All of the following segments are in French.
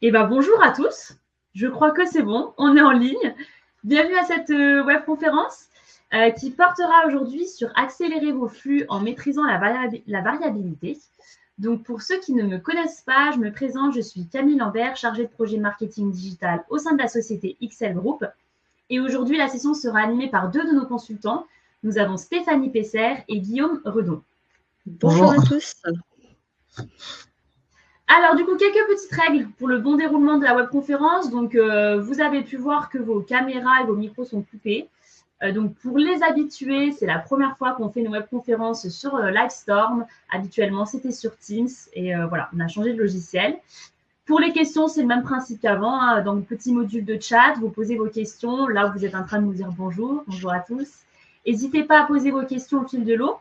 Eh ben, bonjour à tous. Je crois que c'est bon, on est en ligne. Bienvenue à cette webconférence qui portera aujourd'hui sur accélérer vos flux en maîtrisant la variabilité. Donc, pour ceux qui ne me connaissent pas, je me présente, je suis Camille Lambert, chargée de projet marketing digital au sein de la société XL Group. Et aujourd'hui, la session sera animée par deux de nos consultants. Nous avons Stéphanie Pesser et Guillaume Redon. Bonjour à tous. Alors, du coup, quelques petites règles pour le bon déroulement de la webconférence. Donc, vous avez pu voir que vos caméras et vos micros sont coupés. Donc, pour les habitués, c'est la première fois qu'on fait une webconférence sur Livestorm. Habituellement, c'était sur Teams. Et voilà, on a changé de logiciel. Pour les questions, c'est le même principe qu'avant. Hein. Dans le petit module de chat, vous posez vos questions. Là où vous êtes en train de nous dire bonjour. Bonjour à tous. N'hésitez pas à poser vos questions au fil de l'eau.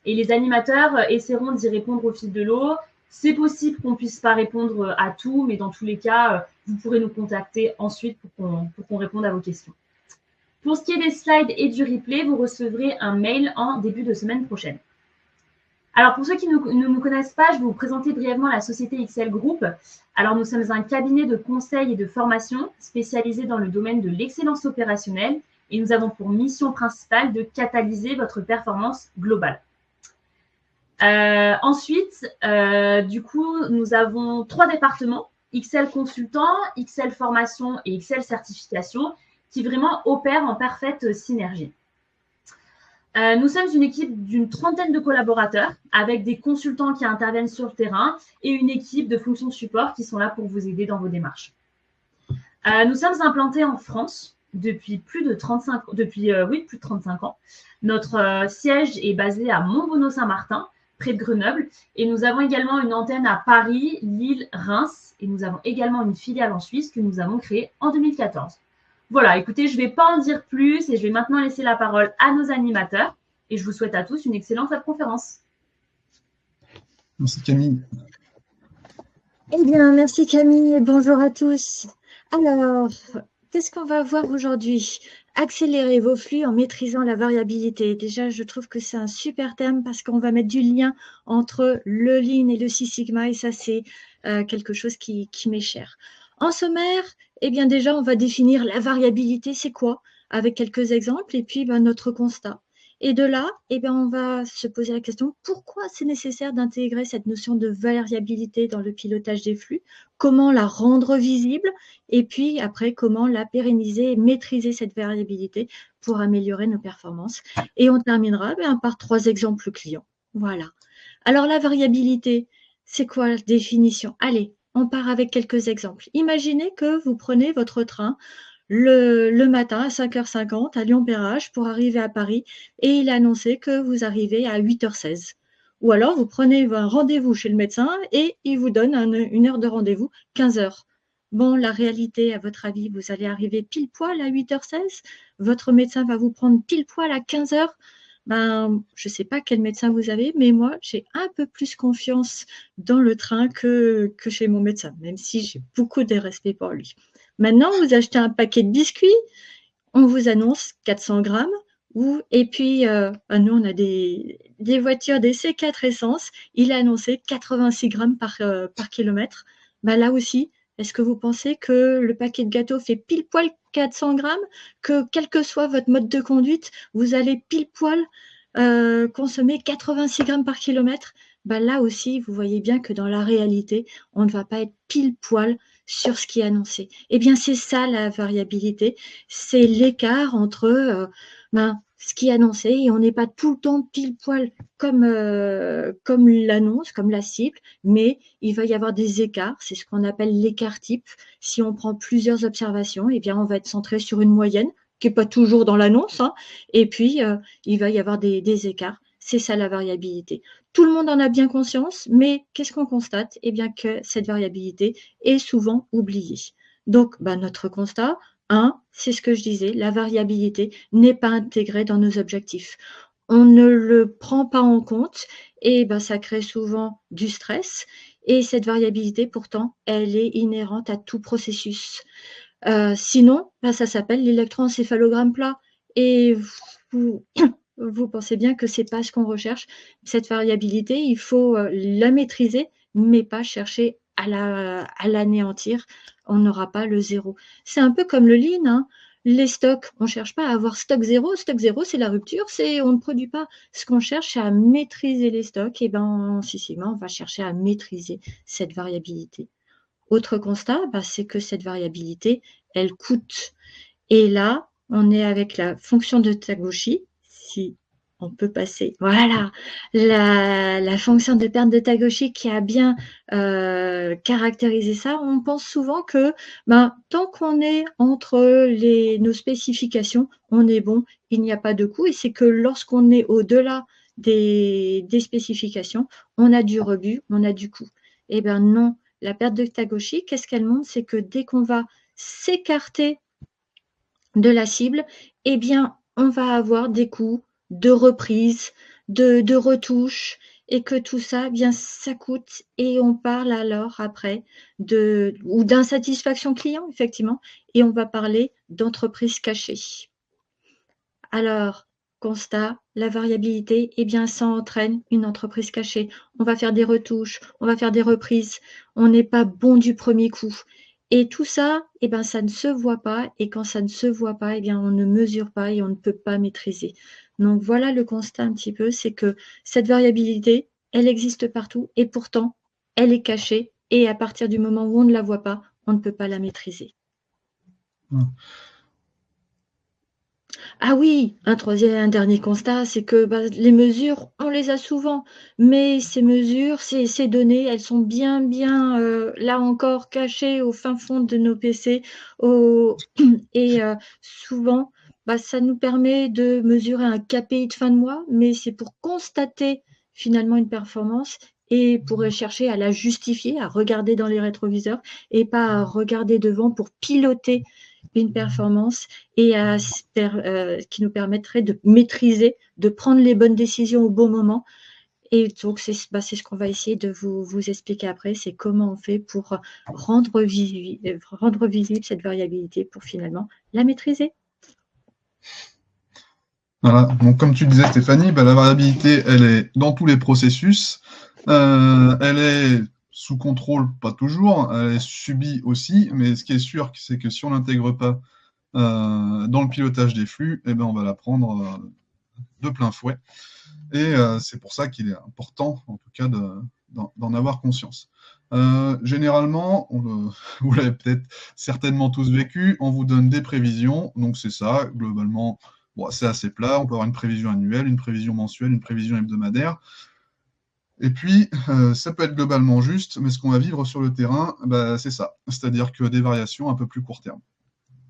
Et les animateurs essaieront d'y répondre au fil de l'eau. C'est possible qu'on ne puisse pas répondre à tout, mais dans tous les cas, vous pourrez nous contacter ensuite pour qu'on réponde à vos questions. Pour ce qui est des slides et du replay, vous recevrez un mail en début de semaine prochaine. Alors, pour ceux qui ne nous connaissent pas, je vais vous présenter brièvement la société XL Group. Alors, nous sommes un cabinet de conseil et de formation spécialisé dans le domaine de l'excellence opérationnelle et nous avons pour mission principale de catalyser votre performance globale. Ensuite, du coup, nous avons 3 départements, XL Consultant, XL Formation et XL Certification, qui vraiment opèrent en parfaite synergie. Nous sommes une équipe d'une trentaine de collaborateurs avec des consultants qui interviennent sur le terrain et une équipe de fonctions de support qui sont là pour vous aider dans vos démarches. Nous sommes implantés en France depuis plus de 35 ans. Notre siège est basé à Montbonneau-Saint-Martin, près de Grenoble. Et nous avons également une antenne à Paris, Lille, Reims. Et nous avons également une filiale en Suisse que nous avons créée en 2014. Voilà, écoutez, je ne vais pas en dire plus et je vais maintenant laisser la parole à nos animateurs. Et je vous souhaite à tous une excellente webconférence. Merci Camille. Eh bien, merci Camille et bonjour à tous. Alors, qu'est-ce qu'on va voir aujourd'hui? Accélérer vos flux en maîtrisant la variabilité. Déjà, je trouve que c'est un super thème parce qu'on va mettre du lien entre le Lean et le Six Sigma et ça, c'est quelque chose qui m'est cher. En sommaire, eh bien déjà, on va définir la variabilité, c'est quoi? Avec quelques exemples et puis notre constat. Et de là, eh bien, on va se poser la question, pourquoi c'est nécessaire d'intégrer cette notion de variabilité dans le pilotage des flux? Comment la rendre visible? Et puis après, comment la pérenniser et maîtriser cette variabilité pour améliorer nos performances? Et on terminera par 3 exemples clients. Voilà. Alors la variabilité, c'est quoi la définition? Allez, on part avec quelques exemples. Imaginez que vous prenez votre train le matin à 5h50 à Lyon-Péage pour arriver à Paris et il est annoncé que vous arrivez à 8h16. Ou alors, vous prenez un rendez-vous chez le médecin et il vous donne une heure de rendez-vous, 15h. Bon, la réalité, à votre avis, vous allez arriver pile poil à 8h16? Votre médecin va vous prendre pile poil à 15h? Ben, je ne sais pas quel médecin vous avez, mais moi, j'ai un peu plus confiance dans le train que chez mon médecin, même si j'ai beaucoup de respect pour lui. Maintenant, vous achetez un paquet de biscuits, on vous annonce 400 grammes. Et puis, nous, on a des voitures, des C4 essence. Il a annoncé 86 grammes par kilomètre. Ben, là aussi, est-ce que vous pensez que le paquet de gâteaux fait pile poil 400 grammes? Que quel que soit votre mode de conduite, vous allez pile poil consommer 86 grammes par kilomètre? Ben, là aussi, vous voyez bien que dans la réalité, on ne va pas être pile poil sur ce qui est annoncé. Eh bien, c'est ça la variabilité, c'est l'écart entre ce qui est annoncé et on n'est pas tout le temps pile poil comme l'annonce, comme la cible, mais il va y avoir des écarts, c'est ce qu'on appelle l'écart type. Si on prend plusieurs observations, eh bien, on va être centré sur une moyenne qui n'est pas toujours dans l'annonce, hein, et puis il va y avoir des écarts. C'est ça la variabilité. Tout le monde en a bien conscience, mais qu'est-ce qu'on constate? Eh bien que cette variabilité est souvent oubliée. Donc, notre constat, c'est ce que je disais, la variabilité n'est pas intégrée dans nos objectifs. On ne le prend pas en compte et ça crée souvent du stress. Et cette variabilité, pourtant, elle est inhérente à tout processus. Sinon, ça s'appelle l'électroencéphalogramme plat. Et vous pensez bien que ce n'est pas ce qu'on recherche. Cette variabilité, il faut la maîtriser, mais pas chercher à l'anéantir, on n'aura pas le zéro. C'est un peu comme le lean, hein. Les stocks, on ne cherche pas à avoir stock zéro. Stock zéro, c'est la rupture, on ne produit pas. Ce qu'on cherche, c'est à maîtriser les stocks. Et bien, on va chercher à maîtriser cette variabilité. Autre constat, c'est que cette variabilité, elle coûte. Et là, on est avec la fonction de Tagoshi. Si on peut passer, voilà, la fonction de perte de Tagoshi qui a bien caractérisé ça. On pense souvent que tant qu'on est entre nos spécifications, on est bon, il n'y a pas de coût. Et c'est que lorsqu'on est au-delà des spécifications, on a du rebut, on a du coût. Eh bien non, la perte de Tagoshi, qu'est-ce qu'elle montre? C'est que dès qu'on va s'écarter de la cible, eh bien, on va avoir des coûts de reprise, de retouche, et que tout ça, eh bien, ça coûte. Et on parle alors après ou d'insatisfaction client, effectivement, et on va parler d'entreprise cachée. Alors, constat, la variabilité, eh bien, ça entraîne une entreprise cachée. On va faire des retouches, on va faire des reprises, on n'est pas bon du premier coup. Et tout ça, eh bien, ça ne se voit pas. Et quand ça ne se voit pas, eh bien, on ne mesure pas et on ne peut pas maîtriser. Donc, voilà le constat un petit peu, c'est que cette variabilité, elle existe partout et pourtant, elle est cachée. Et à partir du moment où on ne la voit pas, on ne peut pas la maîtriser. Ah oui, un dernier constat, c'est que les mesures, on les a souvent, mais ces mesures, ces données, elles sont bien, là encore, cachées au fin fond de nos PC. Et souvent, ça nous permet de mesurer un KPI de fin de mois, mais c'est pour constater finalement une performance et pour chercher à la justifier, à regarder dans les rétroviseurs et pas à regarder devant pour piloter une performance et qui nous permettrait de maîtriser, de prendre les bonnes décisions au bon moment. Et donc, c'est ce qu'on va essayer de vous expliquer après, c'est comment on fait pour rendre visible cette variabilité pour finalement la maîtriser. Voilà, donc comme tu disais Stéphanie, la variabilité, elle est dans tous les processus, elle est sous contrôle, pas toujours, elle est subie aussi, mais ce qui est sûr, c'est que si on l'intègre pas dans le pilotage des flux, eh ben, on va la prendre de plein fouet. Et c'est pour ça qu'il est important, en tout cas, d'en avoir conscience. Généralement, vous l'avez peut-être certainement tous vécu, on vous donne des prévisions, donc c'est ça, globalement, bon, c'est assez plat, on peut avoir une prévision annuelle, une prévision mensuelle, une prévision hebdomadaire. Et puis, ça peut être globalement juste, mais ce qu'on va vivre sur le terrain, c'est ça, c'est-à-dire que des variations un peu plus court terme.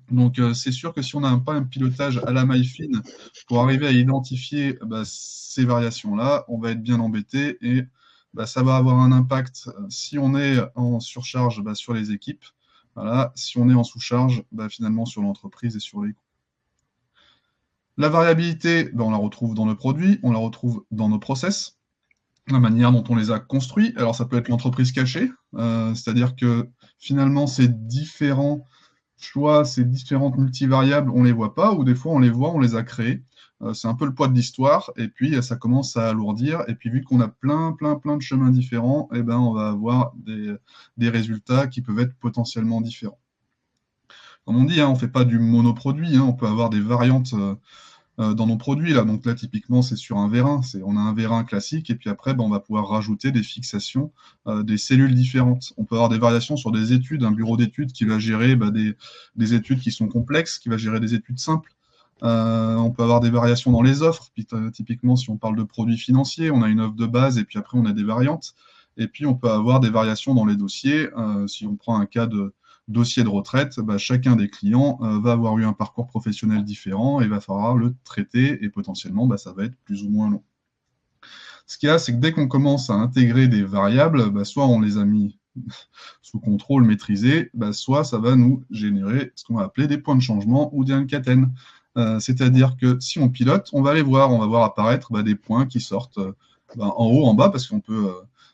Donc, c'est sûr que si on n'a pas un pilotage à la maille fine pour arriver à identifier ces variations-là, on va être bien embêté et ça va avoir un impact si on est en surcharge sur les équipes, voilà, si on est en sous-charge finalement sur l'entreprise et sur les coûts. La variabilité, on la retrouve dans le produit, on la retrouve dans nos process, la manière dont on les a construits. Alors, ça peut être l'entreprise cachée, c'est-à-dire que finalement, ces différents choix, ces différentes multivariables, on ne les voit pas, ou des fois, on les voit, on les a créées. C'est un peu le poids de l'histoire, et puis ça commence à alourdir, et puis vu qu'on a plein de chemins différents, on va avoir des résultats qui peuvent être potentiellement différents. Comme on dit, on ne fait pas du monoproduit, on peut avoir des variantes dans nos produits. Donc là, typiquement, c'est sur un vérin. On a un vérin classique et puis après, on va pouvoir rajouter des fixations, des cellules différentes. On peut avoir des variations sur des études, un bureau d'études qui va gérer des études qui sont complexes, qui va gérer des études simples. On peut avoir des variations dans les offres. Puis, typiquement, si on parle de produits financiers, on a une offre de base et puis après, on a des variantes. Et puis, on peut avoir des variations dans les dossiers. Si on prend un cas de dossier de retraite, chacun des clients va avoir eu un parcours professionnel différent et il va falloir le traiter et potentiellement, ça va être plus ou moins long. Ce qu'il y a, c'est que dès qu'on commence à intégrer des variables, soit on les a mis sous contrôle maîtrisé, soit ça va nous générer ce qu'on va appeler des points de changement ou des incaten. C'est-à-dire que si on pilote, on va les voir, on va voir apparaître des points qui sortent en haut, en bas, parce qu'on peut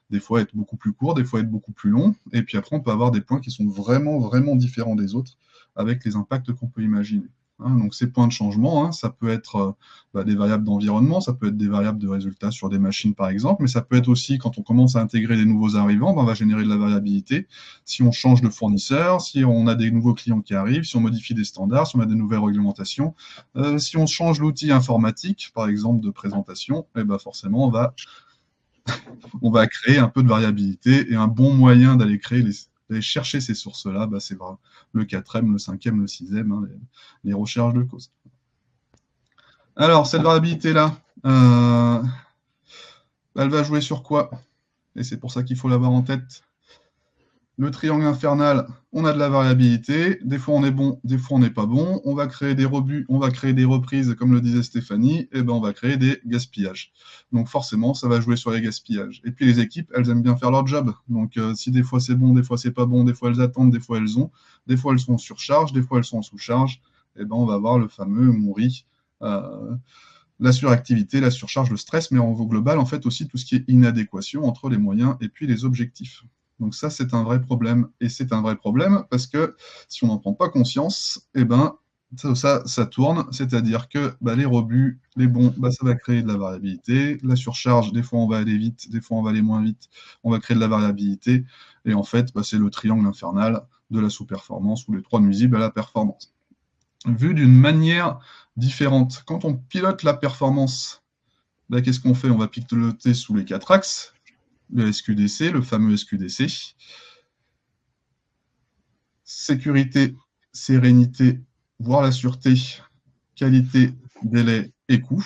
des fois être beaucoup plus court, des fois être beaucoup plus long, et puis après on peut avoir des points qui sont vraiment différents des autres, avec les impacts qu'on peut imaginer. hein. Donc, ces points de changement, hein, ça peut être des variables d'environnement, ça peut être des variables de résultats sur des machines, par exemple, mais ça peut être aussi, quand on commence à intégrer des nouveaux arrivants, on va générer de la variabilité. Si on change de fournisseur, si on a des nouveaux clients qui arrivent, si on modifie des standards, si on a des nouvelles réglementations, si on change l'outil informatique, par exemple, de présentation, et ben forcément, on va créer un peu de variabilité, et un bon moyen d'aller chercher ces sources-là, c'est le 4e, le 5e, le 6e, hein, les recherches de causes. Alors, cette variabilité-là, elle va jouer sur quoi? Et c'est pour ça qu'il faut l'avoir en tête. Le triangle infernal, on a de la variabilité. Des fois, on est bon, des fois, on n'est pas bon. On va créer des rebuts, on va créer des reprises, comme le disait Stéphanie, et ben, on va créer des gaspillages. Donc, forcément, ça va jouer sur les gaspillages. Et puis, les équipes, elles aiment bien faire leur job. Donc, si des fois, c'est bon, des fois, c'est pas bon, des fois, elles attendent, des fois, elles ont. Des fois, elles sont en surcharge, des fois, elles sont en sous-charge. Et ben, on va avoir le fameux MOURI, la suractivité, la surcharge, le stress, mais en global, en fait, aussi tout ce qui est inadéquation entre les moyens et puis les objectifs. Donc ça, c'est un vrai problème. Et c'est un vrai problème parce que si on n'en prend pas conscience, eh ben, ça tourne. C'est-à-dire que les rebuts, les bons, ça va créer de la variabilité. La surcharge, des fois, on va aller vite, des fois, on va aller moins vite. On va créer de la variabilité. Et en fait, c'est le triangle infernal de la sous-performance ou les 3 nuisibles à la performance. Vu d'une manière différente. Quand on pilote la performance, qu'est-ce qu'on fait? On va piloter sous les 4 axes. Le SQDC, le fameux SQDC. Sécurité, sérénité, voire la sûreté, qualité, délai et coût.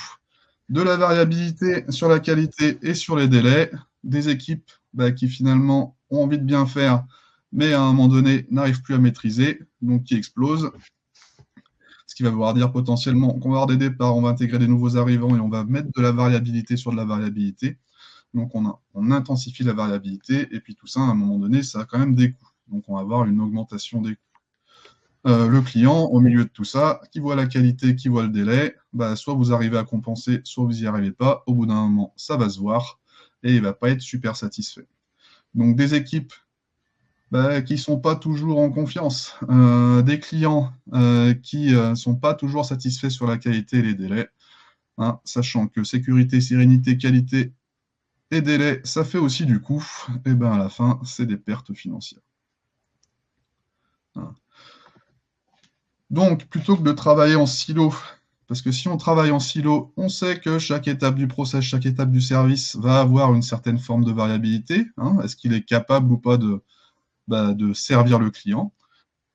De la variabilité sur la qualité et sur les délais. Des équipes qui finalement ont envie de bien faire, mais à un moment donné n'arrivent plus à maîtriser, donc qui explosent. Ce qui va vouloir dire potentiellement qu'on va avoir des départs, on va intégrer des nouveaux arrivants et on va mettre de la variabilité sur de la variabilité. Donc, on intensifie la variabilité, et puis tout ça, à un moment donné, ça a quand même des coûts. Donc, on va avoir une augmentation des coûts. Le client, au milieu de tout ça, qui voit la qualité, qui voit le délai, soit vous arrivez à compenser, soit vous n'y arrivez pas. Au bout d'un moment, ça va se voir, et il ne va pas être super satisfait. Donc, des équipes qui ne sont pas toujours en confiance, des clients qui ne sont pas toujours satisfaits sur la qualité et les délais, hein, sachant que sécurité, sérénité, qualité et délai, ça fait aussi du coût, et à la fin, c'est des pertes financières. Donc, plutôt que de travailler en silo, parce que si on travaille en silo, on sait que chaque étape du process, chaque étape du service va avoir une certaine forme de variabilité. Hein, est-ce qu'il est capable ou pas de servir le client?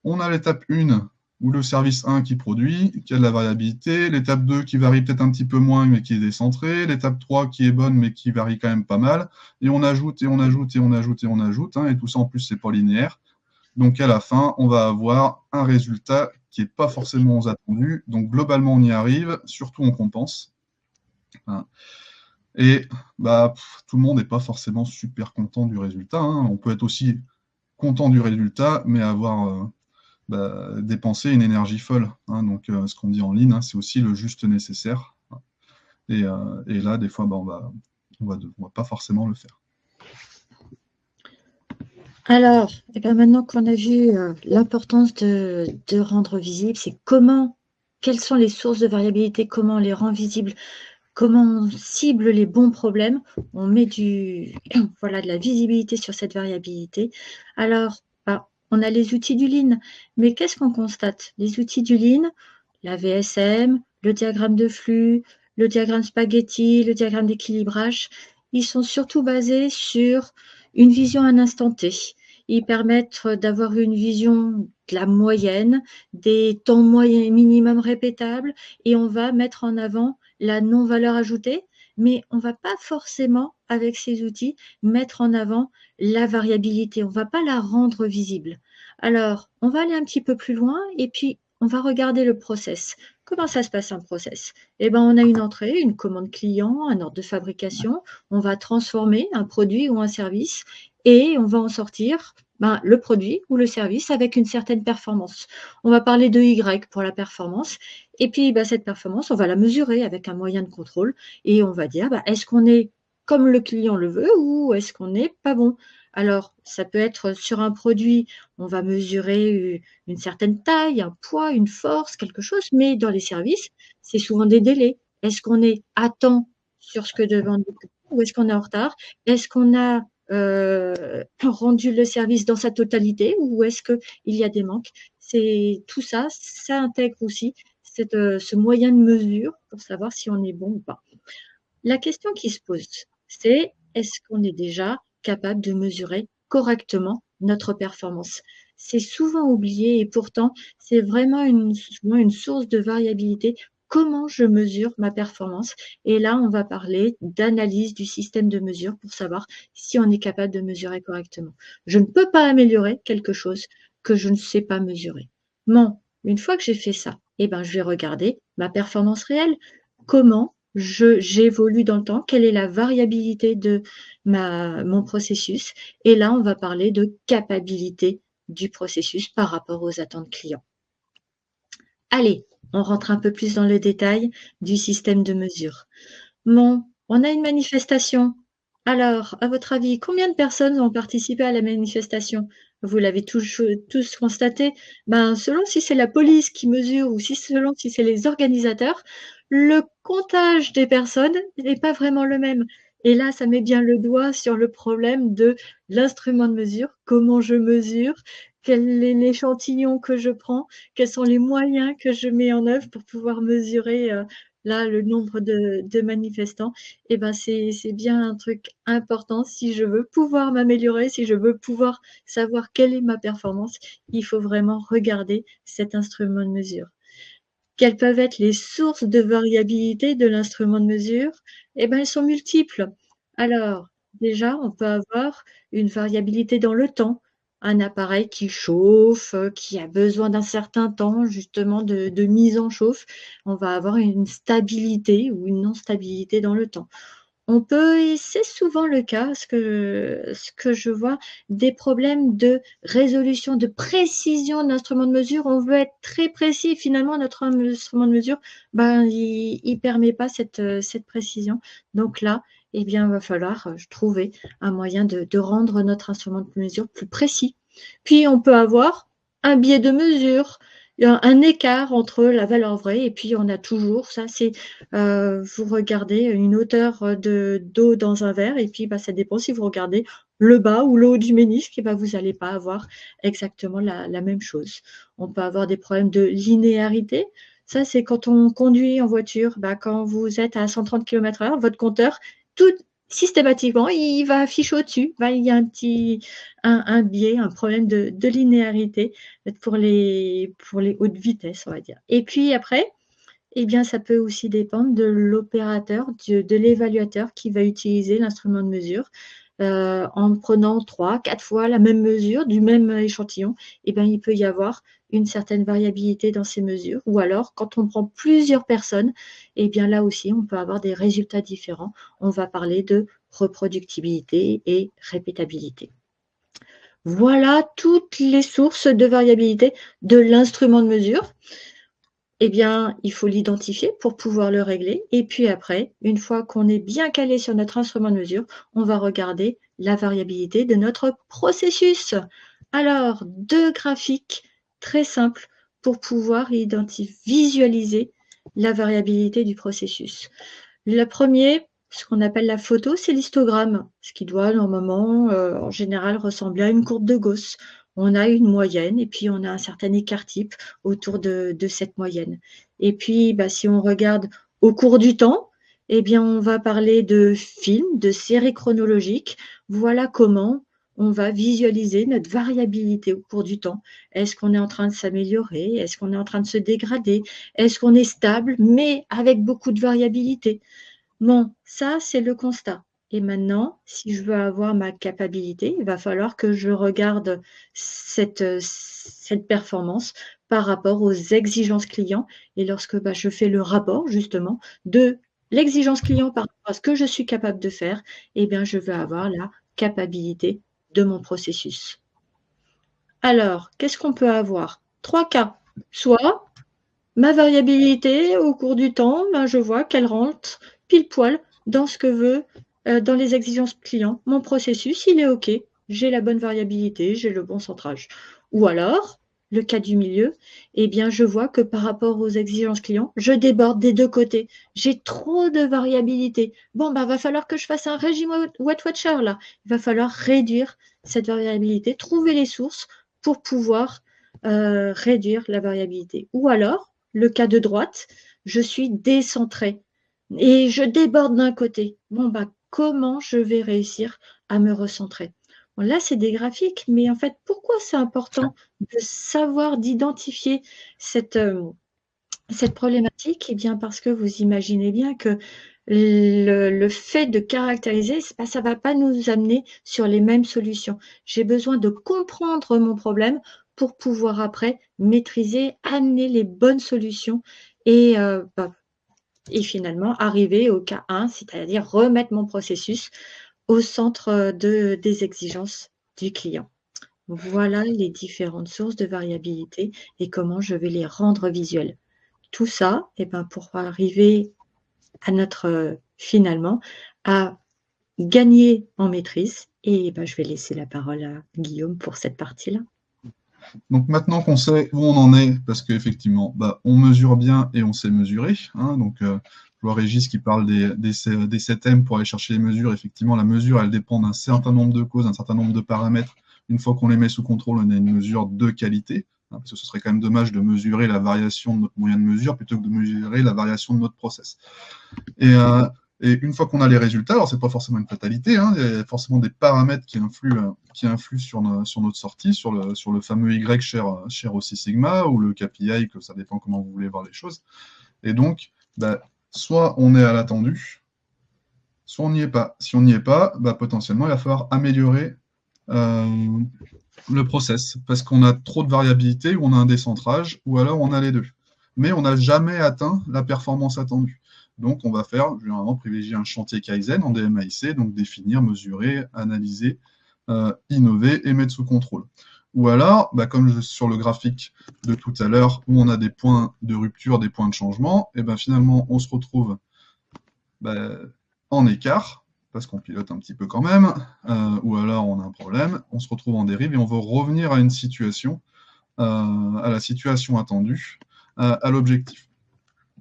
On a l'étape 1, ou le service 1 qui produit, qui a de la variabilité, l'étape 2 qui varie peut-être un petit peu moins, mais qui est décentrée, l'étape 3 qui est bonne, mais qui varie quand même pas mal, et on ajoute, et on ajoute, et on ajoute, et on ajoute, hein, et tout ça en plus, c'est pas linéaire. Donc à la fin, on va avoir un résultat qui n'est pas forcément attendu, donc globalement, on y arrive, surtout on compense. Hein. Et tout le monde n'est pas forcément super content du résultat. Hein. On peut être aussi content du résultat, mais avoir dépenser une énergie folle. Hein, donc, ce qu'on dit en ligne, hein, c'est aussi le juste nécessaire. Et là, des fois, on va pas forcément le faire. Alors, maintenant qu'on a vu l'importance de rendre visible, c'est quelles sont les sources de variabilité, comment on les rend visibles, comment on cible les bons problèmes, on met de la visibilité sur cette variabilité. Alors, on a les outils du Lean, mais qu'est-ce qu'on constate? Les outils du Lean, la VSM, le diagramme de flux, le diagramme spaghetti, le diagramme d'équilibrage, ils sont surtout basés sur une vision à un instant T. Ils permettent d'avoir une vision de la moyenne, des temps moyens minimum répétables, et on va mettre en avant la non-valeur ajoutée, mais on ne va pas forcément, avec ces outils, mettre en avant la variabilité. On ne va pas la rendre visible. Alors, on va aller un petit peu plus loin et puis on va regarder le process. Comment ça se passe un process? On a une entrée, une commande client, un ordre de fabrication. On va transformer un produit ou un service et on va en sortir le produit ou le service avec une certaine performance. On va parler de Y pour la performance. Et puis, cette performance, on va la mesurer avec un moyen de contrôle et on va dire, est-ce qu'on est comme le client le veut ou est-ce qu'on n'est pas bon? Alors, ça peut être sur un produit, on va mesurer une certaine taille, un poids, une force, quelque chose, mais dans les services, c'est souvent des délais. Est-ce qu'on est à temps sur ce que demande le client ou est-ce qu'on est en retard? Est-ce qu'on a rendu le service dans sa totalité ou est-ce qu'il y a des manques? C'est tout ça, ça intègre aussi ce moyen de mesure pour savoir si on est bon ou pas. La question qui se pose, c'est est-ce qu'on est déjà capable de mesurer correctement notre performance? C'est souvent oublié et pourtant, c'est vraiment souvent une source de variabilité. Comment je mesure ma performance? Et là, on va parler d'analyse du système de mesure pour savoir si on est capable de mesurer correctement. Je ne peux pas améliorer quelque chose que je ne sais pas mesurer. Non, une fois que j'ai fait ça, eh ben, je vais regarder ma performance réelle. Comment j'évolue dans le temps, quelle est la variabilité de mon processus. Et là, on va parler de capacité du processus par rapport aux attentes clients. Allez, on rentre un peu plus dans le détail du système de mesure. Bon, on a une manifestation. Alors, à votre avis, combien de personnes ont participé à la manifestation? Vous l'avez tous constaté. Ben, selon si c'est la police qui mesure ou selon si c'est les organisateurs, le comptage des personnes n'est pas vraiment le même. Et là, ça met bien le doigt sur le problème de l'instrument de mesure. Comment je mesure? Quel est l'échantillon que je prends? Quels sont les moyens que je mets en œuvre pour pouvoir mesurer là, le nombre de manifestants? Eh ben, c'est bien un truc important. Si je veux pouvoir m'améliorer, si je veux pouvoir savoir quelle est ma performance, il faut vraiment regarder cet instrument de mesure. Quelles peuvent être les sources de variabilité de l'instrument de mesure? Eh ben, elles sont multiples. Alors, déjà, on peut avoir une variabilité dans le temps. Un appareil qui chauffe, qui a besoin d'un certain temps justement de mise en chauffe. On va avoir une stabilité ou une non-stabilité dans le temps. On peut et c'est souvent le cas, ce que je vois, des problèmes de résolution, de précision d'instrument de mesure. On veut être très précis. Finalement, notre instrument de mesure, ben, il permet pas cette précision. Donc là, eh bien, il va falloir trouver un moyen de rendre notre instrument de mesure plus précis. Puis, on peut avoir un biais de mesure, un écart entre la valeur vraie et puis on a toujours, ça c'est vous regardez une hauteur d'eau dans un verre et puis bah, ça dépend si vous regardez le bas ou le haut du ménisque, et bah, vous n'allez pas avoir exactement la même chose. On peut avoir des problèmes de linéarité. Ça, c'est quand on conduit en voiture, bah, quand vous êtes à 130 km/h, votre compteur, tout systématiquement, il va afficher au-dessus. Bah, il y a un biais, un problème de linéarité pour les hautes vitesses, on va dire. Et puis après, eh bien, ça peut aussi dépendre de l'opérateur, de l'évaluateur qui va utiliser l'instrument de mesure. En prenant 3, 4 fois la même mesure du même échantillon, eh bien, il peut y avoir une certaine variabilité dans ces mesures. Ou alors, quand on prend plusieurs personnes, eh bien, là aussi, on peut avoir des résultats différents. On va parler de reproductibilité et répétabilité. Voilà toutes les sources de variabilité de l'instrument de mesure. Eh bien, il faut l'identifier pour pouvoir le régler. Et puis après, une fois qu'on est bien calé sur notre instrument de mesure, on va regarder la variabilité de notre processus. Alors, 2 graphiques très simples pour pouvoir visualiser la variabilité du processus. Le premier, ce qu'on appelle la photo, c'est l'histogramme, ce qui doit normalement, en général, ressembler à une courbe de Gauss. On a une moyenne et puis on a un certain écart type autour de cette moyenne. Et puis, bah, si on regarde au cours du temps, eh bien, on va parler de films, de séries chronologiques. Voilà comment on va visualiser notre variabilité au cours du temps. Est-ce qu'on est en train de s'améliorer? Est-ce qu'on est en train de se dégrader? Est-ce qu'on est stable, mais avec beaucoup de variabilité? Bon, ça, c'est le constat. Et maintenant, si je veux avoir ma capacité, il va falloir que je regarde cette performance par rapport aux exigences clients. Et lorsque bah, je fais le rapport, justement, de l'exigence client par rapport à ce que je suis capable de faire, eh bien, je vais avoir la capacité de mon processus. Alors, qu'est-ce qu'on peut avoir? 3 cas. Soit ma variabilité au cours du temps, ben, je vois qu'elle rentre pile poil dans ce que veut, dans les exigences clients. Mon processus, il est OK. j'ai la bonne variabilité, j'ai le bon centrage. Ou alors, le cas du milieu, eh bien, je vois que par rapport aux exigences clients, je déborde des deux côtés. J'ai trop de variabilité. Bon, bah, va falloir que je fasse un régime Wet Watcher là. Il va falloir réduire cette variabilité, trouver les sources pour pouvoir réduire la variabilité. Ou alors, le cas de droite, je suis décentré et je déborde d'un côté. Bon, bah, comment je vais réussir à me recentrer? Bon, là, c'est des graphiques, mais en fait, pourquoi c'est important de savoir, d'identifier cette problématique? Eh bien, parce que vous imaginez bien que le fait de caractériser, ça ne va pas nous amener sur les mêmes solutions. J'ai besoin de comprendre mon problème pour pouvoir après maîtriser, amener les bonnes solutions et, et finalement arriver au cas 1, c'est-à-dire remettre mon processus au centre des exigences du client. Voilà les différentes sources de variabilité et comment je vais les rendre visuelles. Tout ça, eh ben, pour arriver à notre, finalement, à gagner en maîtrise. Et ben, je vais laisser la parole à Guillaume pour cette partie-là. Donc maintenant qu'on sait où on en est, parce qu'effectivement, on mesure bien et on sait mesurer. Hein, donc, je vois Régis qui parle des 7M pour aller chercher les mesures. Effectivement, la mesure, elle dépend d'un certain nombre de causes, d'un certain nombre de paramètres. Une fois qu'on les met sous contrôle, on a une mesure de qualité. Hein, parce que ce serait quand même dommage de mesurer la variation de notre moyen de mesure plutôt que de mesurer la variation de notre process. Et une fois qu'on a les résultats, alors ce n'est pas forcément une fatalité, hein, il y a forcément des paramètres qui influent sur notre sortie, sur le fameux Y cher au Six Sigma, ou le KPI, que ça dépend comment vous voulez voir les choses. Et donc, soit on est à l'attendu, soit on n'y est pas. Si on n'y est pas, potentiellement, il va falloir améliorer le process, parce qu'on a trop de variabilité, ou on a un décentrage, ou alors on a les deux. Mais on n'a jamais atteint la performance attendue. Donc, on va généralement privilégier un chantier Kaizen en DMAIC, donc définir, mesurer, analyser, innover et mettre sous contrôle. Ou alors, comme sur le graphique de tout à l'heure, où on a des points de rupture, des points de changement, et finalement, on se retrouve en écart, parce qu'on pilote un petit peu quand même, ou alors on a un problème, on se retrouve en dérive et on veut revenir à une situation, à la situation attendue, à l'objectif.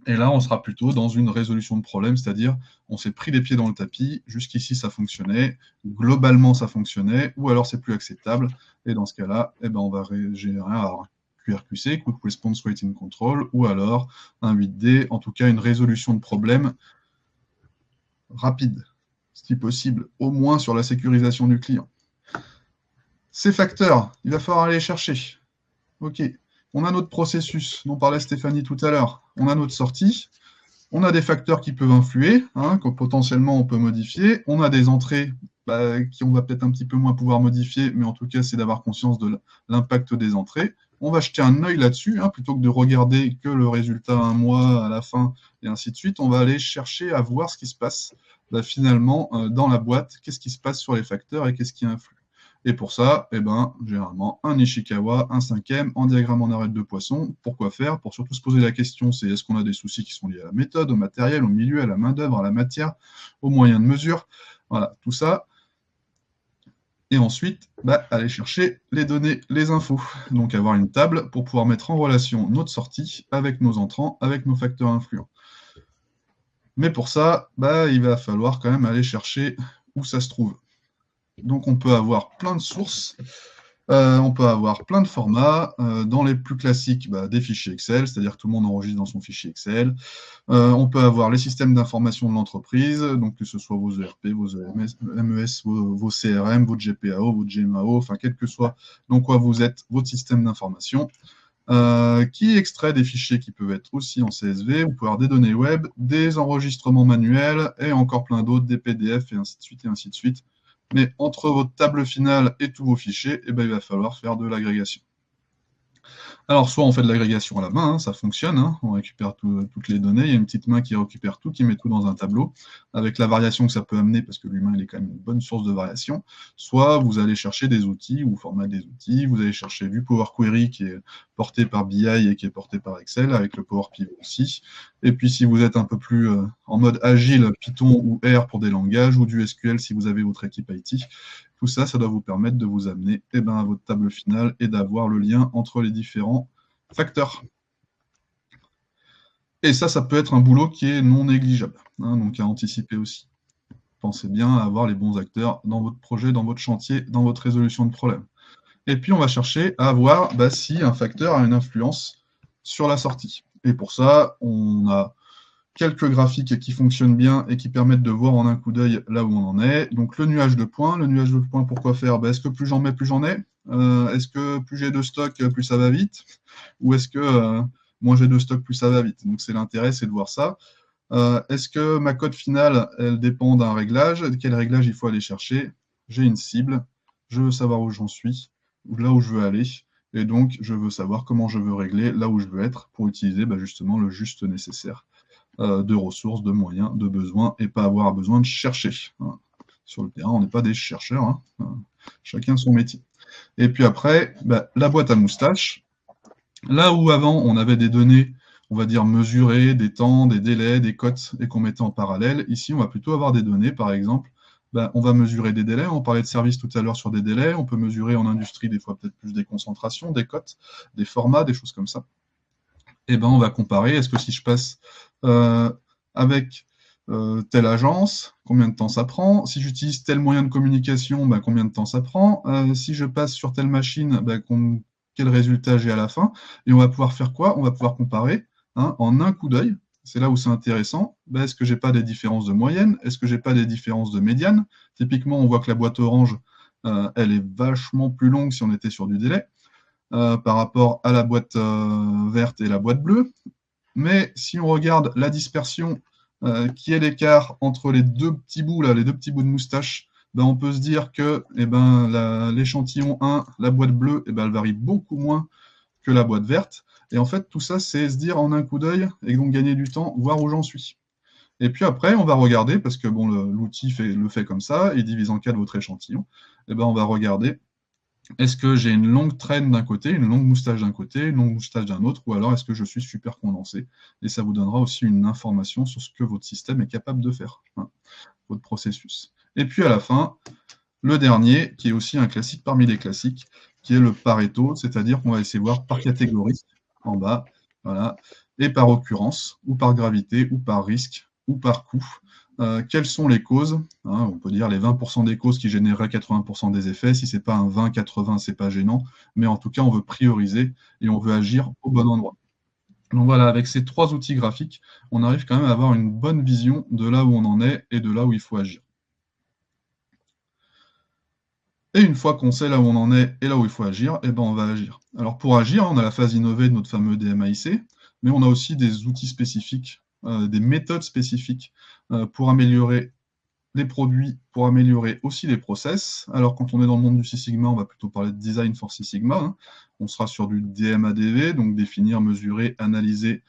Et là, on sera plutôt dans une résolution de problème, c'est-à-dire on s'est pris les pieds dans le tapis, jusqu'ici ça fonctionnait, globalement ça fonctionnait, ou alors c'est plus acceptable, et dans ce cas-là, on va générer un QRQC, Quick Response Rating Control, ou alors un 8D, en tout cas une résolution de problème rapide, si possible, au moins sur la sécurisation du client. Ces facteurs, il va falloir aller les chercher. OK. On a notre processus dont parlait Stéphanie tout à l'heure. On a notre sortie. On a des facteurs qui peuvent influer, que potentiellement on peut modifier. On a des entrées qui on va peut-être un petit peu moins pouvoir modifier, mais en tout cas, c'est d'avoir conscience de l'impact des entrées. On va jeter un œil là-dessus, plutôt que de regarder que le résultat un mois à la fin, et ainsi de suite. On va aller chercher à voir ce qui se passe finalement dans la boîte, qu'est-ce qui se passe sur les facteurs et qu'est-ce qui influe. Et pour ça, généralement, un Ishikawa, un 5e, en diagramme en arête de poisson. Pourquoi faire? Pour surtout se poser la question, c'est est-ce qu'on a des soucis qui sont liés à la méthode, au matériel, au milieu, à la main-d'œuvre, à la matière, aux moyens de mesure. Voilà, tout ça. Et ensuite, aller chercher les données, les infos. Donc, avoir une table pour pouvoir mettre en relation notre sortie avec nos entrants, avec nos facteurs influents. Mais pour ça, il va falloir quand même aller chercher où ça se trouve. Donc, on peut avoir plein de sources, on peut avoir plein de formats. Dans les plus classiques, des fichiers Excel, c'est-à-dire que tout le monde enregistre dans son fichier Excel. On peut avoir les systèmes d'information de l'entreprise, donc que ce soit vos ERP, vos MES, vos CRM, votre GPAO, votre GMAO, enfin, quel que soit dans quoi vous êtes, votre système d'information, qui extrait des fichiers qui peuvent être aussi en CSV. Vous pouvez avoir des données web, des enregistrements manuels, et encore plein d'autres, des PDF, et ainsi de suite, et ainsi de suite. Mais entre votre table finale et tous vos fichiers, il va falloir faire de l'agrégation. Alors, soit on fait de l'agrégation à la main, ça fonctionne, on récupère toutes les données, il y a une petite main qui récupère tout, qui met tout dans un tableau, avec la variation que ça peut amener, parce que l'humain, il est quand même une bonne source de variation. Soit vous allez chercher des outils, ou format des outils, vous allez chercher du Power Query, qui est porté par BI et qui est porté par Excel, avec le Power Pivot aussi. Et puis, si vous êtes un peu plus en mode agile, Python ou R pour des langages, ou du SQL si vous avez votre équipe IT, Tout ça, ça doit vous permettre de vous amener à votre table finale et d'avoir le lien entre les différents facteurs. Et ça peut être un boulot qui est non négligeable, hein, donc à anticiper aussi. Pensez bien à avoir les bons acteurs dans votre projet, dans votre chantier, dans votre résolution de problème. Et puis, on va chercher à voir si un facteur a une influence sur la sortie. Et pour ça, on a quelques graphiques qui fonctionnent bien et qui permettent de voir en un coup d'œil là où on en est. Donc, le nuage de points. Le nuage de points, pourquoi faire? Est-ce que plus j'en mets, plus j'en ai? Est-ce que plus j'ai de stock, plus ça va vite? Ou est-ce que moins j'ai de stock, plus ça va vite? Donc, c'est l'intérêt, c'est de voir ça. Est-ce que ma cote finale, elle dépend d'un réglage? Quel réglage il faut aller chercher? J'ai une cible, je veux savoir où j'en suis, là où je veux aller, et donc je veux savoir comment je veux régler là où je veux être pour utiliser justement le juste nécessaire de ressources, de moyens, de besoins, et pas avoir besoin de chercher. Hein. Sur le terrain, on n'est pas des chercheurs, hein. Chacun son métier. Et puis après, la boîte à moustaches. Là où avant, on avait des données, on va dire mesurées, des temps, des délais, des cotes, et qu'on mettait en parallèle, ici, on va plutôt avoir des données, par exemple, on va mesurer des délais, on parlait de service tout à l'heure sur des délais, on peut mesurer en industrie des fois peut-être plus des concentrations, des cotes, des formats, des choses comme ça. Et on va comparer, est-ce que si je passe avec telle agence, combien de temps ça prend? Si j'utilise tel moyen de communication, combien de temps ça prend? Si je passe sur telle machine, quel résultat j'ai à la fin? Et on va pouvoir faire quoi? On va pouvoir comparer en un coup d'œil. C'est là où c'est intéressant. Est-ce que je n'ai pas des différences de moyenne? Est-ce que je n'ai pas des différences de médiane? Typiquement, on voit que la boîte orange, elle est vachement plus longue si on était sur du délai par rapport à la boîte verte et la boîte bleue. Mais si on regarde la dispersion, qui est l'écart entre les deux petits bouts, là, les deux petits bouts de moustache, on peut se dire que l'échantillon 1, la boîte bleue, elle varie beaucoup moins que la boîte verte. Et en fait, tout ça, c'est se dire en un coup d'œil et donc gagner du temps, voir où j'en suis. Et puis après, on va regarder, parce que l'outil le fait comme ça, il divise en 4 votre échantillon. On va regarder, est-ce que j'ai une longue traîne d'un côté, une longue moustache d'un côté, une longue moustache d'un autre, ou alors est-ce que je suis super condensé? Et ça vous donnera aussi une information sur ce que votre système est capable de faire, votre processus. Et puis à la fin, le dernier, qui est aussi un classique parmi les classiques, qui est le Pareto, c'est-à-dire qu'on va essayer de voir par catégorie, en bas, voilà, et par occurrence, ou par gravité, ou par risque, ou par coût. Quelles sont les causes? On peut dire les 20% des causes qui généreraient 80% des effets. Si ce n'est pas un 20-80, ce n'est pas gênant. Mais en tout cas, on veut prioriser et on veut agir au bon endroit. Donc voilà, avec ces 3 outils graphiques, on arrive quand même à avoir une bonne vision de là où on en est et de là où il faut agir. Et une fois qu'on sait là où on en est et là où il faut agir, on va agir. Alors pour agir, on a la phase innovée de notre fameux DMAIC, mais on a aussi des outils spécifiques, des méthodes spécifiques pour améliorer les produits, pour améliorer aussi les process. Alors quand on est dans le monde du Six Sigma, on va plutôt parler de Design for Six Sigma. On sera sur du DMADV, donc définir, mesurer, analyser,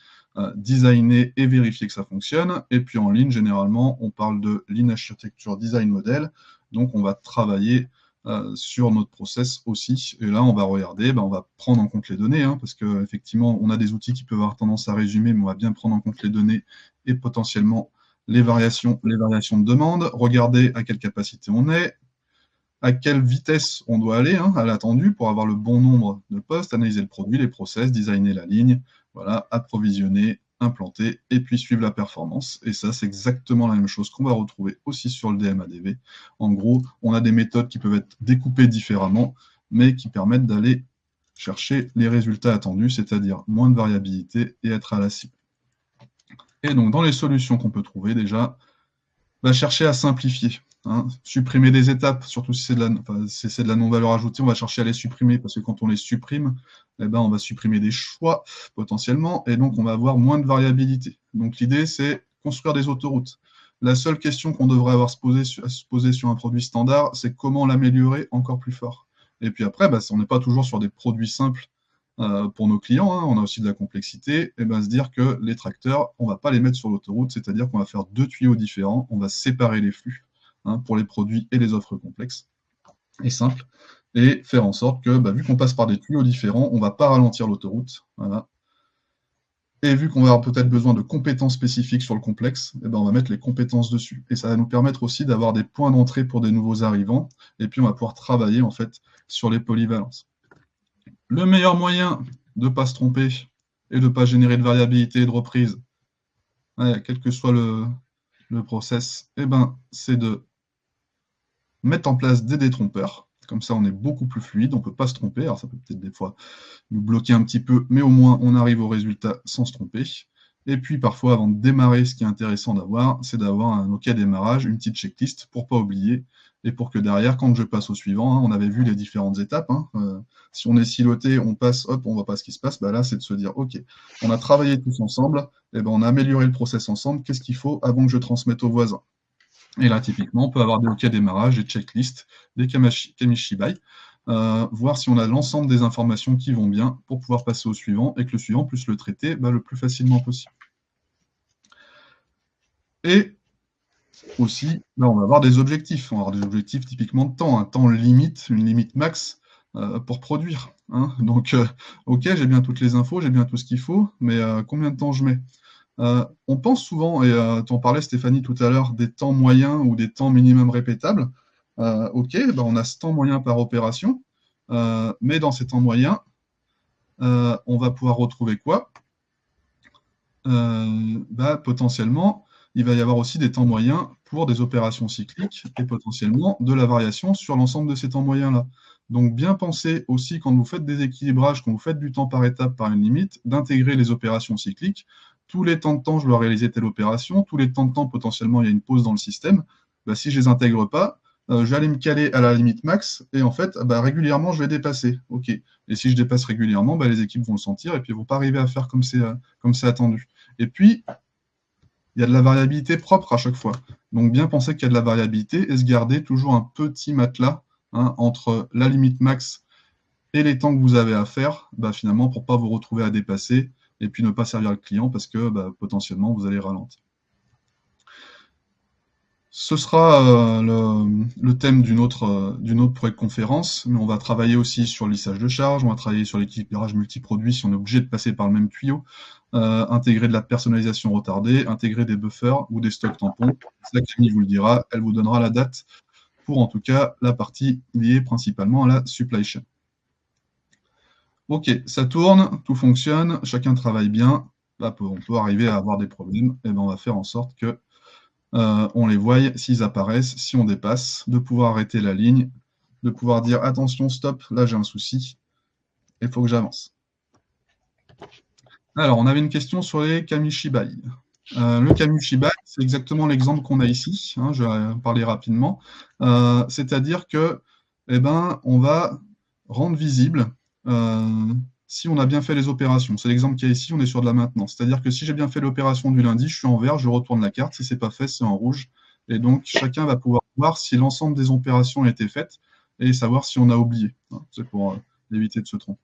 designer et vérifier que ça fonctionne. Et puis en ligne, généralement, on parle de Lean Architecture Design Model. Donc on va travailler sur notre process aussi. Et là, on va regarder, on va prendre en compte les données, parce qu'effectivement, on a des outils qui peuvent avoir tendance à résumer, mais on va bien prendre en compte les données et potentiellement les variations de demande, regarder à quelle capacité on est, à quelle vitesse on doit aller à l'attendu pour avoir le bon nombre de postes, analyser le produit, les process, designer la ligne, voilà, approvisionner, implanter et puis suivre la performance. Et ça, c'est exactement la même chose qu'on va retrouver aussi sur le DMADV. En gros, on a des méthodes qui peuvent être découpées différemment, mais qui permettent d'aller chercher les résultats attendus, c'est-à-dire moins de variabilité et être à la cible. Et donc, dans les solutions qu'on peut trouver, déjà, chercher à simplifier. Supprimer des étapes, surtout si c'est de la non-valeur ajoutée, on va chercher à les supprimer, parce que quand on les supprime, on va supprimer des choix potentiellement, et donc on va avoir moins de variabilité. Donc l'idée, c'est construire des autoroutes. La seule question qu'on devrait avoir à se poser sur un produit standard, c'est comment l'améliorer encore plus fort. Et puis après, on n'est pas toujours sur des produits simples pour nos clients, on a aussi de la complexité, et se dire que les tracteurs, on ne va pas les mettre sur l'autoroute, c'est-à-dire qu'on va faire 2 tuyaux différents, on va séparer les flux pour les produits et les offres complexes et simples, et faire en sorte que, vu qu'on passe par des tuyaux différents, on ne va pas ralentir l'autoroute, voilà. Et vu qu'on va avoir peut-être besoin de compétences spécifiques sur le complexe, eh ben, on va mettre les compétences dessus. Et ça va nous permettre aussi d'avoir des points d'entrée pour des nouveaux arrivants. Et puis, on va pouvoir travailler en fait sur les polyvalences. Le meilleur moyen de ne pas se tromper et de ne pas générer de variabilité et de reprise, quel que soit le process, eh ben, c'est de mettre en place des détrompeurs. Comme ça, on est beaucoup plus fluide, on ne peut pas se tromper. Alors, ça peut peut-être des fois nous bloquer un petit peu, mais au moins, on arrive au résultat sans se tromper. Et puis, parfois, avant de démarrer, ce qui est intéressant d'avoir, c'est d'avoir un OK démarrage, une petite checklist pour ne pas oublier et pour que derrière, quand je passe au suivant, on avait vu les différentes étapes. Si on est siloté, on passe, hop, on ne voit pas ce qui se passe. Là, c'est de se dire, OK, on a travaillé tous ensemble, et ben, on a amélioré le process ensemble. Qu'est-ce qu'il faut avant que je transmette aux voisins? Et là, typiquement, on peut avoir des OK démarrage, des checklists, des Kamishibai, voir si on a l'ensemble des informations qui vont bien pour pouvoir passer au suivant et que le suivant puisse le traiter le plus facilement possible. Et aussi, là, on va avoir des objectifs. On va avoir des objectifs typiquement de temps, un temps limite, une limite max pour produire. Donc, OK, j'ai bien toutes les infos, j'ai bien tout ce qu'il faut, mais combien de temps je mets? On pense souvent, et tu en parlais Stéphanie tout à l'heure, des temps moyens ou des temps minimum répétables. OK, on a ce temps moyen par opération, mais dans ces temps moyens, on va pouvoir retrouver quoi? Potentiellement, il va y avoir aussi des temps moyens pour des opérations cycliques et potentiellement de la variation sur l'ensemble de ces temps moyens-là. Donc, bien penser aussi, quand vous faites des équilibrages, quand vous faites du temps par étape, par une limite, d'intégrer les opérations cycliques. Tous les temps de temps, je dois réaliser telle opération. Tous les temps de temps, potentiellement, il y a une pause dans le système. Si je ne les intègre pas, je vais aller me caler à la limite max et en fait, régulièrement, je vais dépasser. OK. Et si je dépasse régulièrement, les équipes vont le sentir et puis elles ne vont pas arriver à faire comme c'est attendu. Et puis, il y a de la variabilité propre à chaque fois. Donc, bien penser qu'il y a de la variabilité et se garder toujours un petit matelas entre la limite max et les temps que vous avez à faire, finalement, pour ne pas vous retrouver à dépasser et puis ne pas servir le client parce que potentiellement, vous allez ralentir. Ce sera le thème d'une autre conférence, mais on va travailler aussi sur le lissage de charge, on va travailler sur l'équilibrage multiproduit si on est obligé de passer par le même tuyau, intégrer de la personnalisation retardée, intégrer des buffers ou des stocks tampons. C'est là Camille vous le dira, elle vous donnera la date pour en tout cas la partie liée principalement à la supply chain. OK, ça tourne, tout fonctionne, chacun travaille bien. Là, on peut arriver à avoir des problèmes, et on va faire en sorte que on les voit s'ils apparaissent, si on dépasse, de pouvoir arrêter la ligne, de pouvoir dire attention, stop, là j'ai un souci, il faut que j'avance. Alors, on avait une question sur les Kamishibai. Le Kamishibai, c'est exactement l'exemple qu'on a ici, je vais en parler rapidement. C'est-à-dire que, on va rendre visible si on a bien fait les opérations. C'est l'exemple qu'il y a ici, on est sur de la maintenance. C'est-à-dire que si j'ai bien fait l'opération du lundi, je suis en vert, je retourne la carte. Si ce n'est pas fait, c'est en rouge. Et donc, chacun va pouvoir voir si l'ensemble des opérations ont été faites et savoir si on a oublié. C'est pour éviter de se tromper.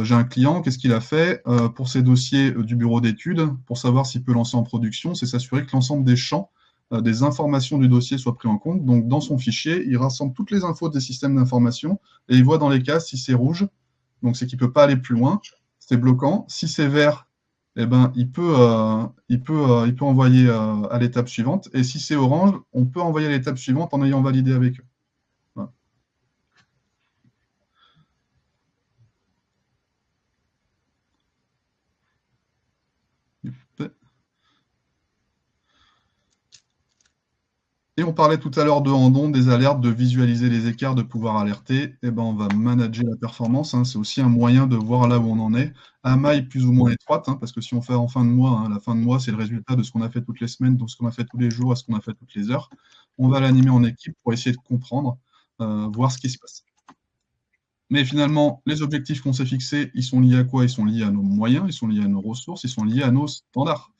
J'ai un client, qu'est-ce qu'il a fait pour ses dossiers du bureau d'études, pour savoir s'il peut lancer en production, c'est s'assurer que l'ensemble des champs, des informations du dossier soient pris en compte. Donc, dans son fichier, il rassemble toutes les infos des systèmes d'information et il voit dans les cases si c'est rouge. Donc, c'est qu'il ne peut pas aller plus loin, c'est bloquant. Si c'est vert, il peut envoyer à l'étape suivante. Et si c'est orange, on peut envoyer à l'étape suivante en ayant validé avec eux. Voilà. Et on parlait tout à l'heure de Andon, des alertes, de visualiser les écarts, de pouvoir alerter. On va manager la performance. C'est aussi un moyen de voir là où on en est, à maille plus ou moins étroite, parce que si on fait en fin de mois, la fin de mois, c'est le résultat de ce qu'on a fait toutes les semaines, de ce qu'on a fait tous les jours, à ce qu'on a fait toutes les heures. On va l'animer en équipe pour essayer de comprendre, voir ce qui se passe. Mais finalement, les objectifs qu'on s'est fixés, ils sont liés à quoi? Ils sont liés à nos moyens, ils sont liés à nos ressources, ils sont liés à nos standards,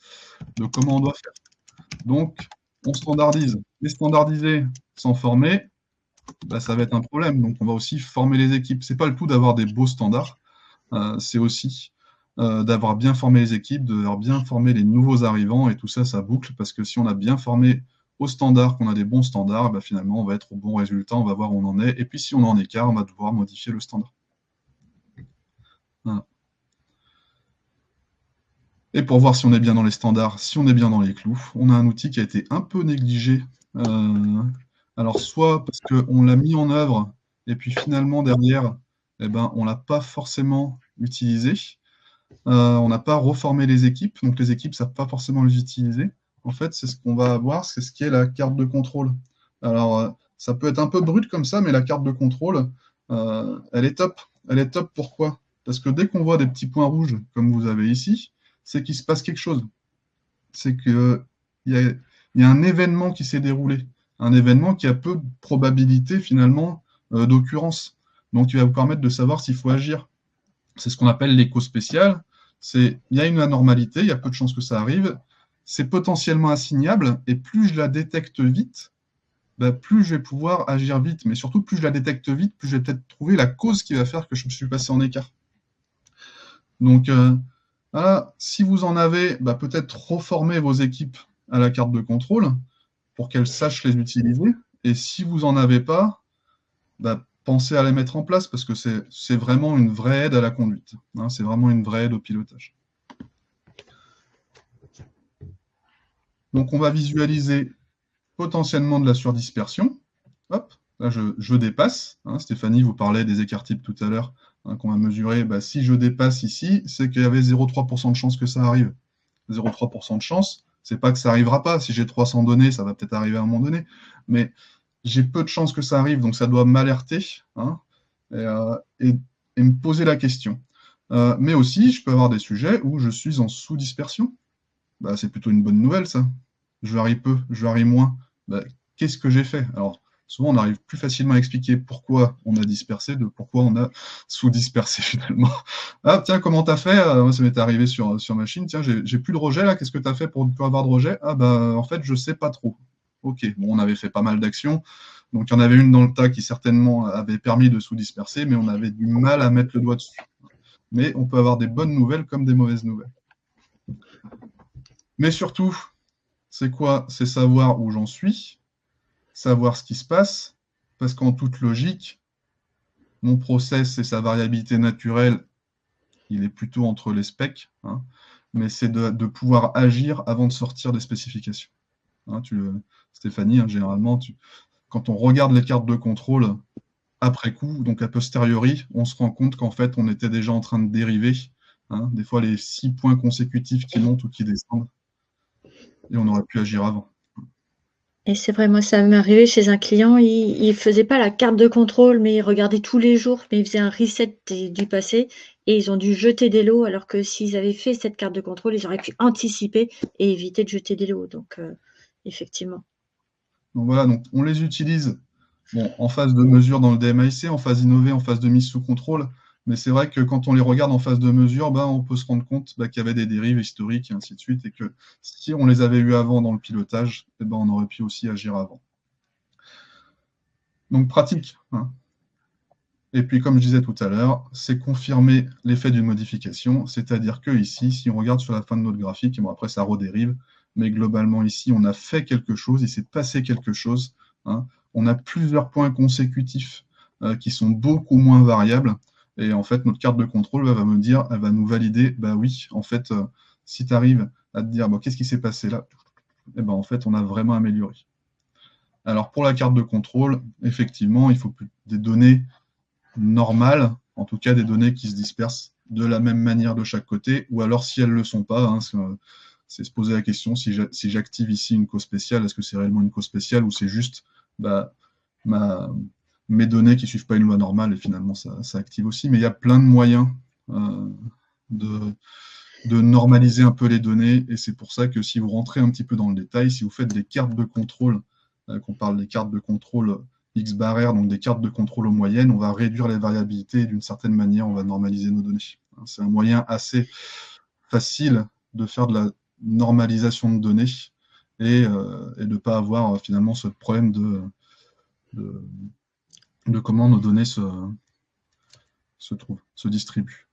de comment on doit faire. Donc, on standardise. Les standardiser sans former, ça va être un problème. Donc, on va aussi former les équipes. Ce n'est pas le tout d'avoir des beaux standards, c'est aussi d'avoir bien formé les équipes, d'avoir bien formé les nouveaux arrivants, et tout ça, ça boucle, parce que si on a bien formé aux standards, qu'on a des bons standards, finalement, on va être au bon résultat, on va voir où on en est, et puis si on est en écart, on va devoir modifier le standard. Voilà. Et pour voir si on est bien dans les standards, si on est bien dans les clous, on a un outil qui a été un peu négligé. Alors, soit parce qu'on l'a mis en œuvre, et puis finalement, derrière, eh ben, on ne l'a pas forcément utilisé. On n'a pas reformé les équipes, donc les équipes ne savent pas forcément les utiliser. En fait, c'est ce qu'on va avoir, c'est ce qui est la carte de contrôle. Alors, ça peut être un peu brut comme ça, mais la carte de contrôle, elle est top. Elle est top, pourquoi? Parce que dès qu'on voit des petits points rouges, comme vous avez ici, c'est qu'il se passe quelque chose. C'est qu'il y a un événement qui s'est déroulé. Un événement qui a peu de probabilité, finalement, d'occurrence. Donc, il va vous permettre de savoir s'il faut agir. C'est ce qu'on appelle l'écho spécial. Il y a une anormalité, il y a peu de chances que ça arrive. C'est potentiellement assignable, et plus je la détecte vite, plus je vais pouvoir agir vite. Mais surtout, plus je la détecte vite, plus je vais peut-être trouver la cause qui va faire que je me suis passé en écart. Donc, voilà, si vous en avez, peut-être reformer vos équipes à la carte de contrôle pour qu'elles sachent les utiliser. Et si vous n'en avez pas, pensez à les mettre en place parce que c'est vraiment une vraie aide à la conduite. Hein, c'est vraiment une vraie aide au pilotage. Donc, on va visualiser potentiellement de la surdispersion. Hop, là, je dépasse. Hein, Stéphanie vous parlait des écarts types tout à l'heure qu'on va mesurer. Si je dépasse ici, c'est qu'il y avait 0,3% de chance que ça arrive. 0,3% de chance, c'est pas que ça n'arrivera pas. Si j'ai 300 données, ça va peut-être arriver à un moment donné. Mais j'ai peu de chances que ça arrive, donc ça doit m'alerter hein, et me poser la question. Mais aussi, je peux avoir des sujets où je suis en sous-dispersion. C'est plutôt une bonne nouvelle, ça. Je varie peu, je varie moins. Qu'est-ce que j'ai fait? Alors, souvent, on arrive plus facilement à expliquer pourquoi on a dispersé de pourquoi on a sous-dispersé, finalement. Ah, tiens, comment tu as fait? Moi, ça m'est arrivé sur machine. Tiens, j'ai plus de rejet, là. Qu'est-ce que tu as fait pour ne plus avoir de rejet? Ah, en fait, je ne sais pas trop. Ok, bon, on avait fait pas mal d'actions. Donc, il y en avait une dans le tas qui certainement avait permis de sous-disperser, mais on avait du mal à mettre le doigt dessus. Mais on peut avoir des bonnes nouvelles comme des mauvaises nouvelles. Mais surtout, c'est quoi? C'est savoir où j'en suis, savoir ce qui se passe, parce qu'en toute logique, mon process et sa variabilité naturelle, il est plutôt entre les specs, hein, mais c'est de pouvoir agir avant de sortir des spécifications. Hein, Stéphanie, hein, généralement, quand on regarde les cartes de contrôle après coup, donc a posteriori, on se rend compte qu'en fait, on était déjà en train de dériver. Hein, des fois, les 6 points consécutifs qui montent ou qui descendent, et on aurait pu agir avant. Et c'est vrai, moi, ça m'est arrivé chez un client, il ne faisait pas la carte de contrôle, mais il regardait tous les jours, mais il faisait un reset du passé, et ils ont dû jeter des lots, alors que s'ils avaient fait cette carte de contrôle, ils auraient pu anticiper et éviter de jeter des lots. Donc, effectivement. Donc voilà, donc on les utilise en phase de mesure dans le DMIC, en phase innovée, en phase de mise sous contrôle. Mais c'est vrai que quand on les regarde en phase de mesure, on peut se rendre compte qu'il y avait des dérives historiques et ainsi de suite, et que si on les avait eues avant dans le pilotage, on aurait pu aussi agir avant. Donc pratique. Hein. Et puis comme je disais tout à l'heure, c'est confirmer l'effet d'une modification, c'est-à-dire que ici, si on regarde sur la fin de notre graphique, et après ça redérive, mais globalement ici, on a fait quelque chose, il s'est passé quelque chose. Hein. On a plusieurs points consécutifs qui sont beaucoup moins variables. Et en fait, notre carte de contrôle va me dire, elle va nous valider, oui, en fait, si tu arrives à te dire, qu'est-ce qui s'est passé là? En fait, on a vraiment amélioré. Alors, pour la carte de contrôle, effectivement, il faut des données normales, en tout cas des données qui se dispersent de la même manière de chaque côté, ou alors si elles ne le sont pas, hein, c'est se poser la question, si j'active ici une cause spéciale, est-ce que c'est réellement une cause spéciale ou c'est juste mes données qui ne suivent pas une loi normale et finalement ça active aussi. Mais il y a plein de moyens de normaliser un peu les données et c'est pour ça que si vous rentrez un petit peu dans le détail, si vous faites des cartes de contrôle, qu'on parle des cartes de contrôle X barrière, donc des cartes de contrôle aux moyennes, on va réduire les variabilités et d'une certaine manière, on va normaliser nos données. C'est un moyen assez facile de faire de la normalisation de données et de ne pas avoir finalement ce problème de comment nos données se distribuent.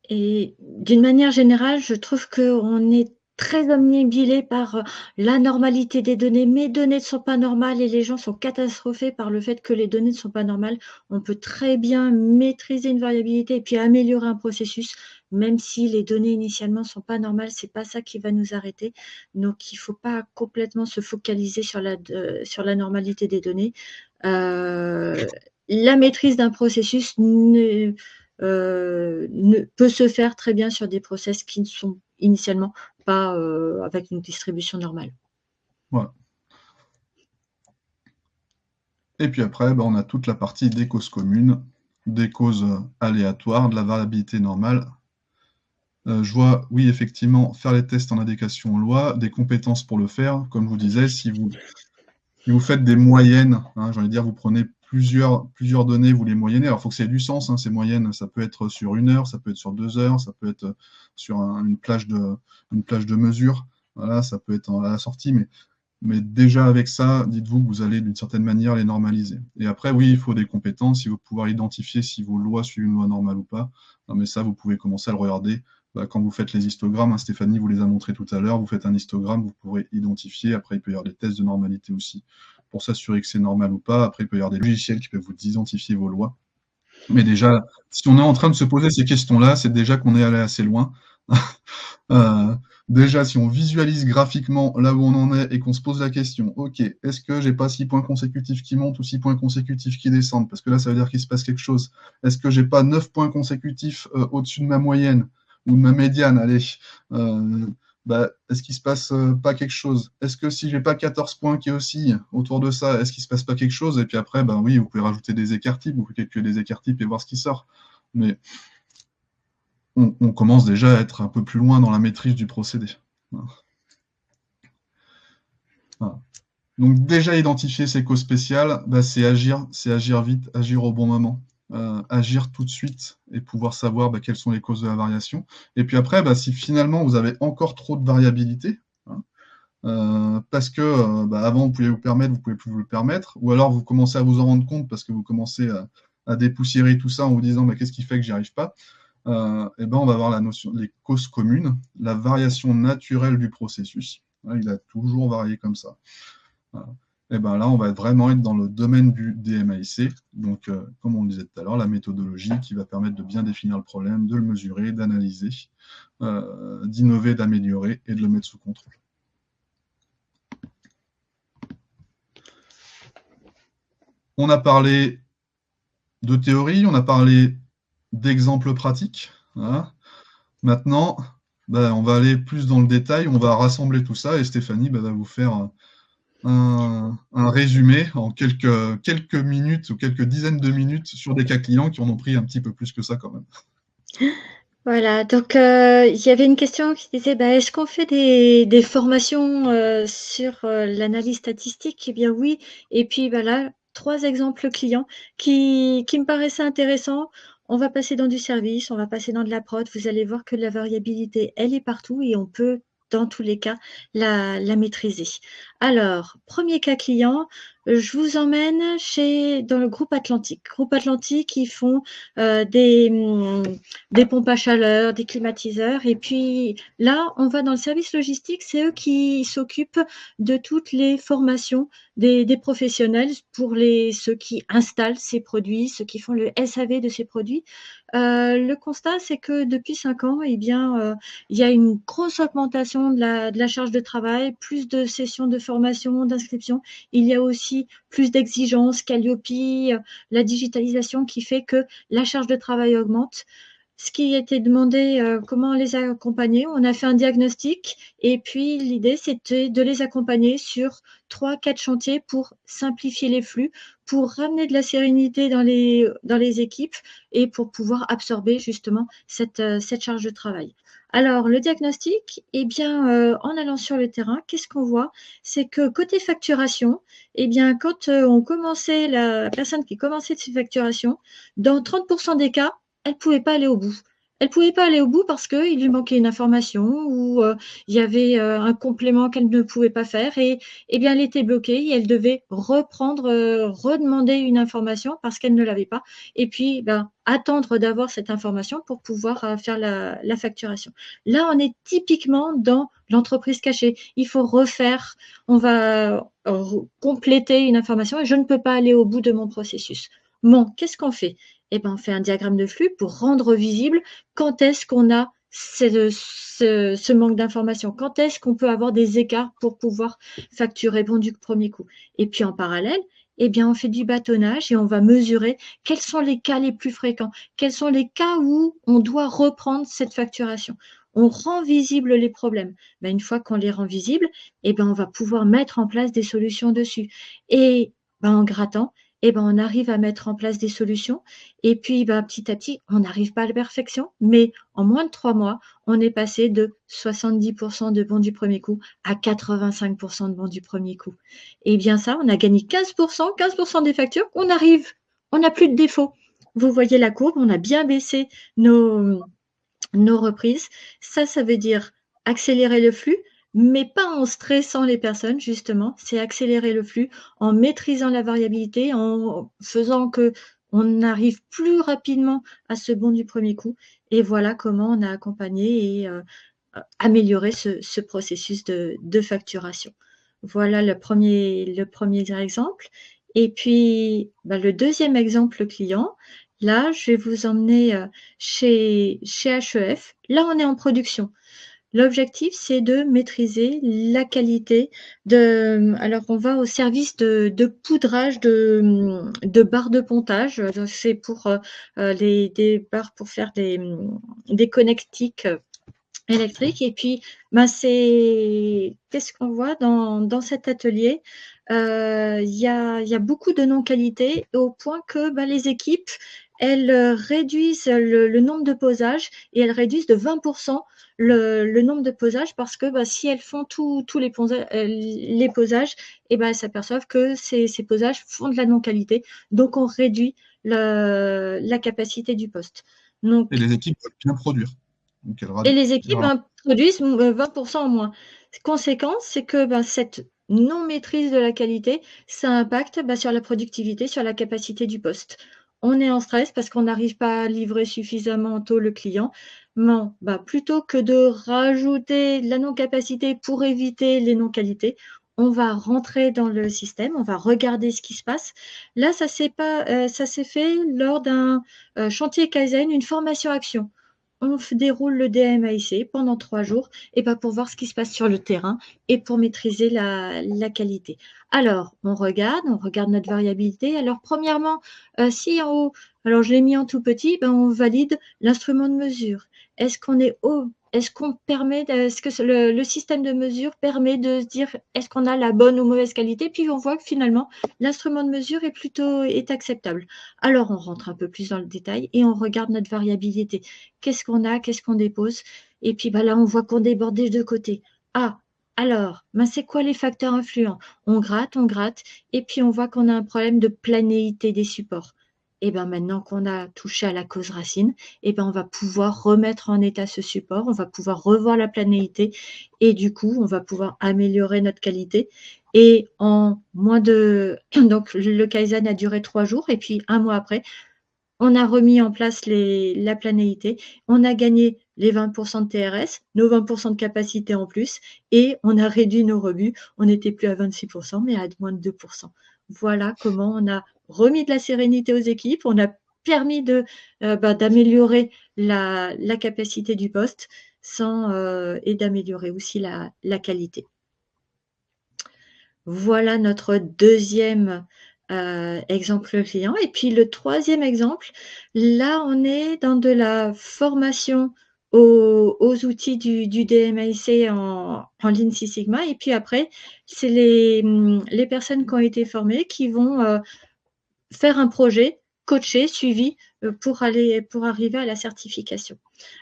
Et d'une manière générale, je trouve qu'on est très omnibulés par l'anormalité des données. Mes données ne sont pas normales et les gens sont catastrophés par le fait que les données ne sont pas normales. On peut très bien maîtriser une variabilité et puis améliorer un processus, même si les données initialement ne sont pas normales. Ce n'est pas ça qui va nous arrêter. Donc, il ne faut pas complètement se focaliser sur la normalité des données. La maîtrise d'un processus peut se faire très bien sur des process qui ne sont initialement pas avec une distribution normale. Voilà. Et puis après, on a toute la partie des causes communes, des causes aléatoires, de la variabilité normale. Je vois, oui, effectivement, faire les tests en adéquation aux lois, des compétences pour le faire. Comme je vous disais, si vous faites des moyennes, j'ai envie de dire, vous prenez plusieurs données, vous les moyennez. Alors, il faut que ça ait du sens, ces moyennes. Ça peut être sur 1 heure, ça peut être sur 2 heures, ça peut être sur une plage de mesure. Voilà, ça peut être à la sortie, mais déjà avec ça, dites-vous que vous allez d'une certaine manière les normaliser. Et après, oui, il faut des compétences, il faut pouvoir identifier si vos lois suivent une loi normale ou pas. Non, mais ça, vous pouvez commencer à le regarder. Quand vous faites les histogrammes, Stéphanie vous les a montrés tout à l'heure, vous faites un histogramme, vous pourrez identifier. Après, il peut y avoir des tests de normalité aussi pour s'assurer que c'est normal ou pas. Après, il peut y avoir des logiciels qui peuvent vous identifier vos lois. Mais déjà, si on est en train de se poser ces questions-là, c'est déjà qu'on est allé assez loin. Déjà, si on visualise graphiquement là où on en est et qu'on se pose la question, ok, est-ce que j'ai pas 6 points consécutifs qui montent ou 6 points consécutifs qui descendent? Parce que là, ça veut dire qu'il se passe quelque chose. Est-ce que j'ai pas 9 points consécutifs au-dessus de ma moyenne ou de ma médiane? Allez, est-ce qu'il se passe pas quelque chose? Est-ce que si j'ai pas 14 points qui oscillent autour de ça, est-ce qu'il se passe pas quelque chose? Et puis après, oui, vous pouvez rajouter des écarts types, vous pouvez calculer des écarts types et voir ce qui sort. Mais on commence déjà à être un peu plus loin dans la maîtrise du procédé. Voilà. Donc déjà identifier ces causes spéciales, c'est agir vite, agir au bon moment, agir tout de suite et pouvoir savoir quelles sont les causes de la variation. Et puis après, si finalement vous avez encore trop de variabilité, parce que avant vous pouviez vous permettre, vous ne pouvez plus vous le permettre, ou alors vous commencez à vous en rendre compte parce que vous commencez à dépoussiérer tout ça en vous disant qu'est-ce qui fait que j'y arrive pas. On va avoir la notion des causes communes, la variation naturelle du processus. Il a toujours varié comme ça. Et là, on va vraiment être dans le domaine du DMAIC. Donc, comme on le disait tout à l'heure, la méthodologie qui va permettre de bien définir le problème, de le mesurer, d'analyser, d'innover, d'améliorer et de le mettre sous contrôle. On a parlé de théorie, on a parlé d'exemples pratiques. Maintenant, on va aller plus dans le détail, on va rassembler tout ça et Stéphanie va vous faire un résumé en quelques minutes ou quelques dizaines de minutes sur des cas clients qui en ont pris un petit peu plus que ça quand même. Voilà, donc il y avait une question qui disait est-ce qu'on fait des formations sur l'analyse statistique? Eh bien oui, et puis là, 3 exemples clients qui me paraissaient intéressants. On va passer dans du service, on va passer dans de la prod. Vous allez voir que la variabilité, elle est partout et on peut, dans tous les cas, la maîtriser. Alors, premier cas client, je vous emmène dans le groupe Atlantique. Groupe Atlantique, ils font des pompes à chaleur, des climatiseurs. Et puis là, on va dans le service logistique. C'est eux qui s'occupent de toutes les formations des professionnels pour ceux qui installent ces produits, ceux qui font le SAV de ces produits. Le constat, c'est que depuis 5 ans, il y a une grosse augmentation de la charge de travail, plus de sessions de formation, d'inscription. Il y a aussi plus d'exigences, Calliope, la digitalisation qui fait que la charge de travail augmente. Ce qui a été demandé, comment les accompagner. On a fait un diagnostic et puis l'idée, c'était de les accompagner sur 3-4 chantiers pour simplifier les flux, pour ramener de la sérénité dans les équipes et pour pouvoir absorber justement cette charge de travail. Alors, le diagnostic, en allant sur le terrain, qu'est-ce qu'on voit? C'est que côté facturation, quand la personne qui commençait de ses facturations, dans 30% des cas, elle ne pouvait pas aller au bout. Elle ne pouvait pas aller au bout parce qu'il lui manquait une information ou il y avait un complément qu'elle ne pouvait pas faire et bien, elle était bloquée et elle devait reprendre, redemander une information parce qu'elle ne l'avait pas et puis ben, attendre d'avoir cette information pour pouvoir faire la facturation. Là, on est typiquement dans l'entreprise cachée. Il faut refaire, on va compléter une information et je ne peux pas aller au bout de mon processus. Bon, qu'est-ce qu'on fait? Eh ben, on fait un diagramme de flux pour rendre visible quand est-ce qu'on a ce manque d'informations, quand est-ce qu'on peut avoir des écarts pour pouvoir facturer bon du premier coup. Et puis en parallèle, eh bien, on fait du bâtonnage et on va mesurer quels sont les cas les plus fréquents, quels sont les cas où on doit reprendre cette facturation. On rend visible les problèmes. Ben, une fois qu'on les rend visibles, eh ben, on va pouvoir mettre en place des solutions dessus. Et ben, en grattant, eh ben, on arrive à mettre en place des solutions. Et puis, ben, petit à petit, on n'arrive pas à la perfection, mais en moins de 3 mois, on est passé de 70% de bons du premier coup à 85% de bons du premier coup. Et bien ça, on a gagné 15% des factures, on arrive, on n'a plus de défauts. Vous voyez la courbe, on a bien baissé nos reprises. Ça veut dire accélérer le flux, mais pas en stressant les personnes, justement. C'est accélérer le flux en maîtrisant la variabilité, en faisant que on arrive plus rapidement à ce bond du premier coup. Et voilà comment on a accompagné et amélioré ce processus de facturation. Voilà le premier exemple. Et puis, ben, le deuxième exemple client, là, je vais vous emmener chez HEF. Là, on est en production. L'objectif, c'est de maîtriser la qualité de… Alors, on va au service de poudrage de barres de pontage. C'est pour des barres pour faire des connectiques électriques. Et puis, ben, qu'est-ce qu'on voit dans cet atelier? Il y a beaucoup de non-qualité au point que ben, les équipes, elles réduisent le nombre de posages et elles réduisent de 20% le nombre de posages parce que ben, si elles font tous les posages, et ben, elles s'aperçoivent que ces posages font de la non-qualité. Donc, on réduit la capacité du poste. Donc, Et les équipes peuvent bien produire. Donc, et les équipes produisent 20% en moins. Conséquence, c'est que ben, cette non-maîtrise de la qualité, ça impacte ben, sur la productivité, sur la capacité du poste. On est en stress parce qu'on n'arrive pas à livrer suffisamment tôt le client. Non, ben, plutôt que de rajouter la non-capacité pour éviter les non-qualités, on va rentrer dans le système, on va regarder ce qui se passe. Là, ça s'est fait lors d'un chantier Kaizen, une formation action. On déroule le DMAIC pendant 3 jours et ben pour voir ce qui se passe sur le terrain et pour maîtriser la qualité. Alors, on regarde notre variabilité. Alors, premièrement, si en haut, alors je l'ai mis en tout petit, ben on valide l'instrument de mesure. Est-ce qu'on permet, est-ce que le système de mesure permet de se dire est-ce qu'on a la bonne ou mauvaise qualité? Puis on voit que finalement, l'instrument de mesure est acceptable. Alors, on rentre un peu plus dans le détail et on regarde notre variabilité. Qu'est-ce qu'on a? Qu'est-ce qu'on dépose? Et puis bah là, on voit qu'on déborde des deux côtés. Ah, alors, ben, c'est quoi les facteurs influents? On gratte, et puis on voit qu'on a un problème de planéité des supports. Et bien maintenant qu'on a touché à la cause racine, et ben on va pouvoir remettre en état ce support, on va pouvoir revoir la planéité et du coup, on va pouvoir améliorer notre qualité. Et en moins de… Donc, le Kaizen a duré 3 jours et puis 1 mois après, on a remis en place la planéité, on a gagné les 20% de TRS, nos 20% de capacité en plus, et on a réduit nos rebuts. On n'était plus à 26%, mais à moins de 2%. Voilà comment on a remis de la sérénité aux équipes, on a permis d'améliorer la capacité du poste et d'améliorer aussi la qualité. Voilà notre deuxième exemple client. Et puis le troisième exemple, là on est dans de la formation aux outils du DMAIC en Lean Six Sigma. Et puis après, c'est les personnes qui ont été formées qui vont faire un projet coaché, suivi pour arriver à la certification.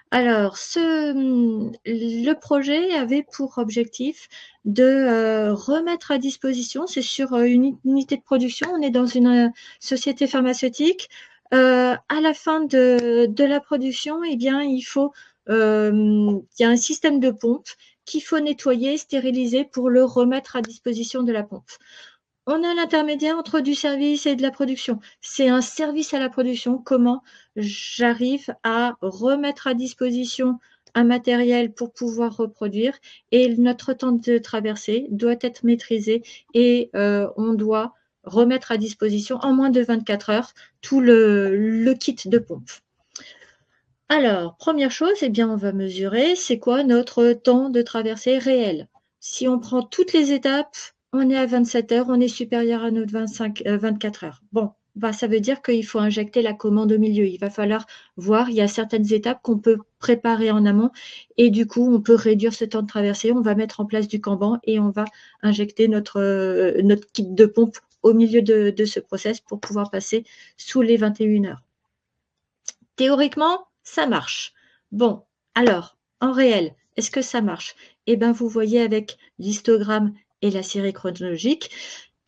Alors, le projet avait pour objectif de remettre à disposition, c'est sur une unité de production, on est dans une société pharmaceutique, À la fin de la production, eh bien, il y a un système de pompe qu'il faut nettoyer, stériliser pour le remettre à disposition de la pompe. On a l'intermédiaire entre du service et de la production. C'est un service à la production. Comment j'arrive à remettre à disposition un matériel pour pouvoir reproduire, et notre temps de traversée doit être maîtrisé, et on doit remettre à disposition en moins de 24 heures tout le kit de pompe. Alors, première chose, eh bien, on va mesurer c'est quoi notre temps de traversée réel. Si on prend toutes les étapes, on est à 27 heures, on est supérieur à notre 24 heures. Bon, bah, ça veut dire qu'il faut injecter la commande au milieu. Il va falloir voir, il y a certaines étapes qu'on peut préparer en amont, et du coup, on peut réduire ce temps de traversée. On va mettre en place du Kanban et on va injecter notre kit de pompe au milieu de ce process pour pouvoir passer sous les 21 heures. Théoriquement, ça marche. Bon, alors, en réel, est-ce que ça marche? Eh bien, vous voyez avec l'histogramme et la série chronologique,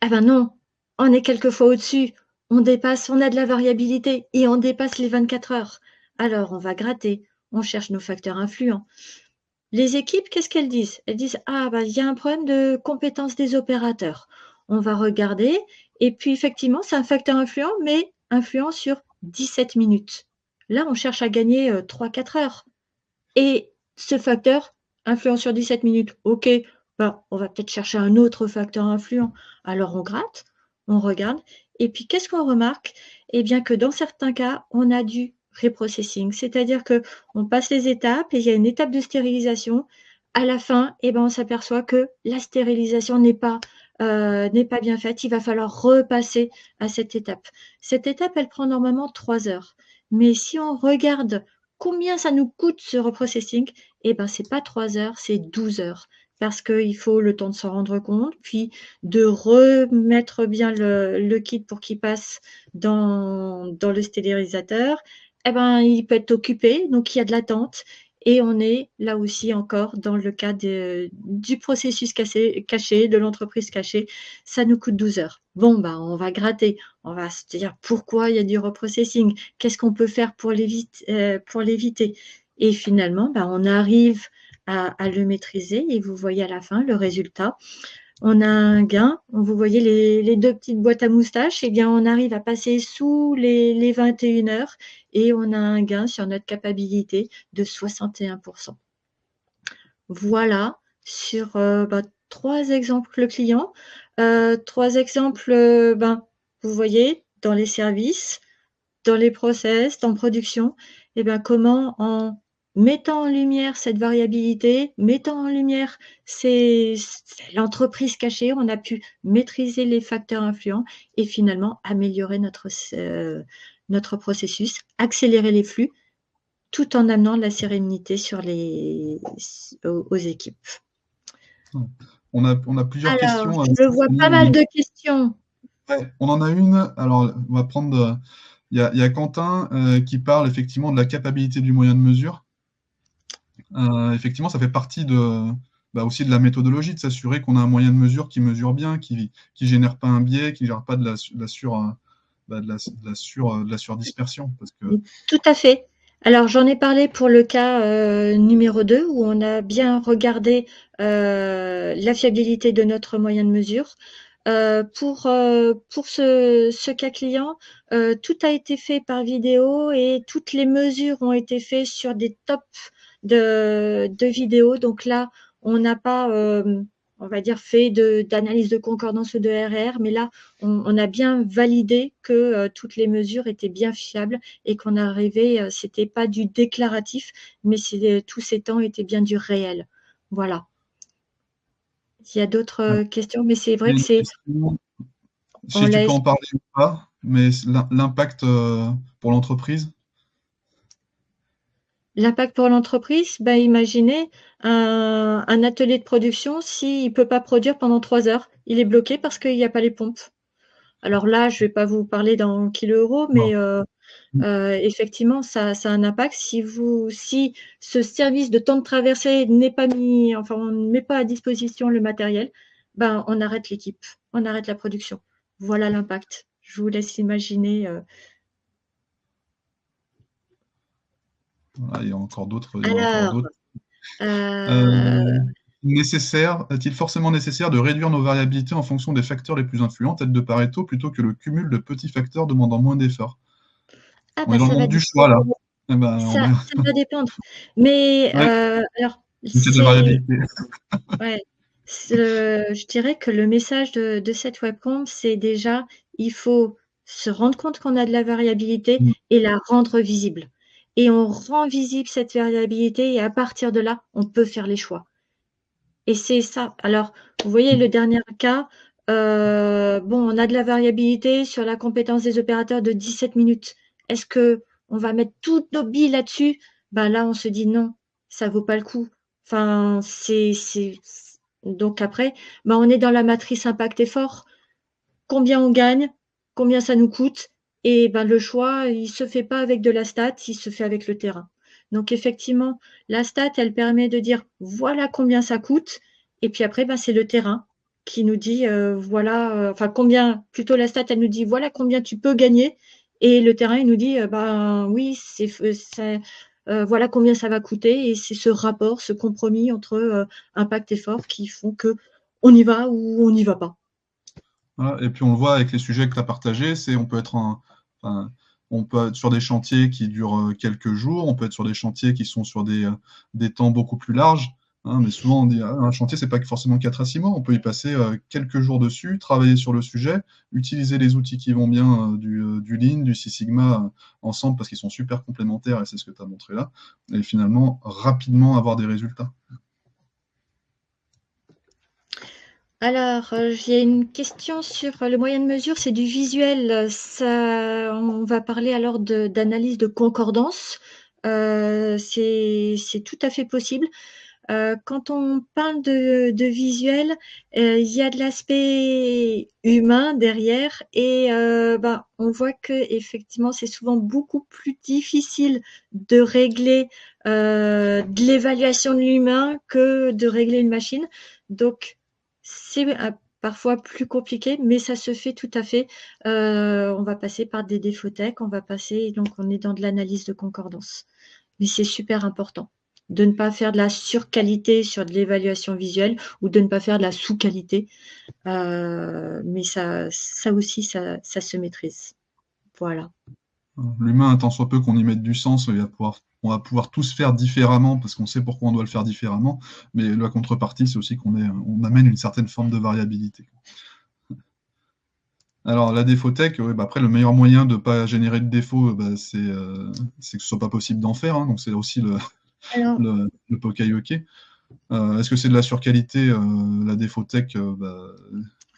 eh bien non, on est quelquefois au-dessus, on dépasse, on a de la variabilité et on dépasse les 24 heures. Alors, on va gratter, on cherche nos facteurs influents. Les équipes, qu'est-ce qu'elles disent? Elles disent, ah, bah, il y a un problème de compétence des opérateurs. On va regarder, et puis effectivement, c'est un facteur influent, mais influent sur 17 minutes. Là, on cherche à gagner 3-4 heures. Et ce facteur influent sur 17 minutes, ok, ben, on va peut-être chercher un autre facteur influent. Alors, on gratte, on regarde, et puis qu'est-ce qu'on remarque? Eh bien que dans certains cas, on a du reprocessing, c'est-à-dire qu'on passe les étapes et il y a une étape de stérilisation. À la fin, eh ben, on s'aperçoit que la stérilisation n'est pas bien faite. Il va falloir repasser à cette étape. Cette étape, elle prend normalement 3 heures. Mais si on regarde combien ça nous coûte ce reprocessing, eh ben, ce n'est pas 3 heures, c'est 12 heures. Parce qu'il faut le temps de s'en rendre compte, puis de remettre bien le kit pour qu'il passe dans le stérilisateur. Eh ben, il peut être occupé, donc il y a de l'attente. Et on est là aussi encore dans le cas du processus caché, de l'entreprise cachée. Ça nous coûte 12 heures. Bon, ben, on va gratter. On va se dire pourquoi il y a du reprocessing. Qu'est-ce qu'on peut faire pour l'éviter? Et finalement, ben, on arrive à le maîtriser. Et vous voyez à la fin le résultat. On a un gain, vous voyez les deux petites boîtes à moustaches, eh bien on arrive à passer sous les 21 heures et on a un gain sur notre capacité de 61%. Voilà sur 3 exemples clients. 3 exemples, vous voyez, dans les services, dans les process, dans production, eh bien, comment en mettant en lumière cette variabilité, mettant en lumière l'entreprise cachée, on a pu maîtriser les facteurs influents et finalement améliorer notre processus, accélérer les flux, tout en amenant de la sérénité aux équipes. On a plusieurs questions. Je vois pas mal de questions. Ouais, on en a une. Alors, on va prendre. Il y a Quentin qui parle effectivement de la capacité du moyen de mesure. Effectivement, ça fait partie aussi de la méthodologie, de s'assurer qu'on a un moyen de mesure qui mesure bien, qui ne génère pas un biais, qui ne gère pas de la surdispersion. Parce que... Tout à fait. Alors, j'en ai parlé pour le cas numéro 2, où on a bien regardé la fiabilité de notre moyen de mesure. Pour ce cas client, tout a été fait par vidéo et toutes les mesures ont été faites sur des tops de vidéos. Donc là, on n'a pas, on va dire, fait d'analyse de concordance ou de RR, mais là, on a bien validé que toutes les mesures étaient bien fiables et qu'on arrivait, c'était pas du déclaratif, mais tous ces temps étaient bien du réel. Voilà. Il y a d'autres questions, mais c'est vrai que c'est... Je sais que tu peux en parler ou pas, mais l'impact pour l'entreprise? L'impact pour l'entreprise, imaginez un atelier de production, s'il ne peut pas produire pendant 3 heures, il est bloqué parce qu'il n'y a pas les pompes. Alors là, je ne vais pas vous parler dans kilo-euros, mais effectivement, ça a un impact. Si ce service de temps de traversée n'est pas mis, enfin, on ne met pas à disposition le matériel, on arrête l'équipe, on arrête la production. Voilà l'impact. Je vous laisse imaginer. Voilà, il y a encore d'autres. Alors, Est-il forcément nécessaire de réduire nos variabilités en fonction des facteurs les plus influents, tels de Pareto, plutôt que le cumul de petits facteurs demandant moins d'efforts? ah On est bah dans le ça va monde du choix, là. Eh ben, ça va dépendre. Mais ouais, alors, donc il y a de la variabilité. ouais, je dirais que le message de cette webcam, c'est déjà, il faut se rendre compte qu'on a de la variabilité Mm. et la rendre visible. Et on rend visible cette variabilité et à partir de là, on peut faire les choix. Et c'est ça. Alors, vous voyez le dernier cas, bon, on a de la variabilité sur la compétence des opérateurs de 17 minutes. Est-ce que on va mettre toutes nos billes là-dessus? Ben là, on se dit non, ça vaut pas le coup. Enfin, donc après, ben on est dans la matrice impact-effort. Combien on gagne? Combien ça nous coûte? Et ben le choix, il se fait pas avec de la stat, il se fait avec le terrain. Donc effectivement, la stat, elle permet de dire voilà combien ça coûte, et puis après, ben, c'est le terrain qui nous dit voilà, enfin combien, plutôt la stat, elle nous dit voilà combien tu peux gagner, et le terrain, il nous dit ben oui, voilà combien ça va coûter, et c'est ce rapport, ce compromis entre impact-effort qui font que on y va ou on n'y va pas. Voilà. Et puis on le voit avec les sujets que tu as partagés, on peut être enfin, on peut être sur des chantiers qui durent quelques jours, on peut être sur des chantiers qui sont sur des temps beaucoup plus larges. Hein, mais souvent on dit un chantier, c'est pas forcément 4 à 6 mois, on peut y passer quelques jours dessus, travailler sur le sujet, utiliser les outils qui vont bien du Lean, du Six Sigma ensemble parce qu'ils sont super complémentaires et c'est ce que tu as montré là, et finalement rapidement avoir des résultats. Alors, j'ai une question sur le moyen de mesure, c'est du visuel. On va parler alors d'analyse de concordance. C'est tout à fait possible. Quand on parle de visuel, il y a de l'aspect humain derrière et on voit que effectivement c'est souvent beaucoup plus difficile de régler de l'évaluation de l'humain que de régler une machine. Donc c'est parfois plus compliqué, mais ça se fait tout à fait. On va passer par des défautèques, donc on est dans de l'analyse de concordance. Mais c'est super important de ne pas faire de la surqualité sur de l'évaluation visuelle ou de ne pas faire de la sous-qualité. Mais ça aussi, ça se maîtrise. Voilà. L'humain, tant soit peu qu'on y mette du sens, on va pouvoir tous faire différemment parce qu'on sait pourquoi on doit le faire différemment. Mais la contrepartie, c'est aussi on amène une certaine forme de variabilité. Alors, la défautech, après, le meilleur moyen de ne pas générer de défauts, c'est que ce ne soit pas possible d'en faire. Hein, donc, c'est aussi Alors, le Poka-yoke. Est-ce que c'est de la surqualité, la défautech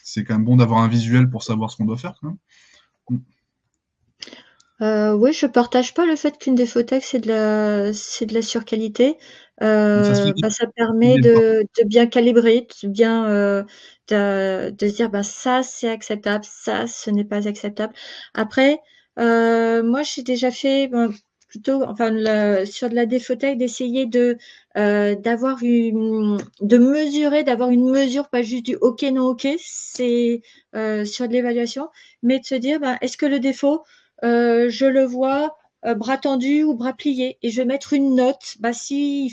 c'est quand même bon d'avoir un visuel pour savoir ce qu'on doit faire, quand même. oui, je ne partage pas le fait qu'une défautèque, c'est de la surqualité. Ça permet de bien calibrer, de se dire ça, c'est acceptable, ça, ce n'est pas acceptable. Après, moi, j'ai déjà fait plutôt, sur de la défautèque, d'essayer de mesurer, d'avoir une mesure, pas juste du OK, non OK, c'est sur de l'évaluation, mais de se dire, est-ce que le défaut, je le vois bras tendu ou bras plié et je vais mettre une note. Si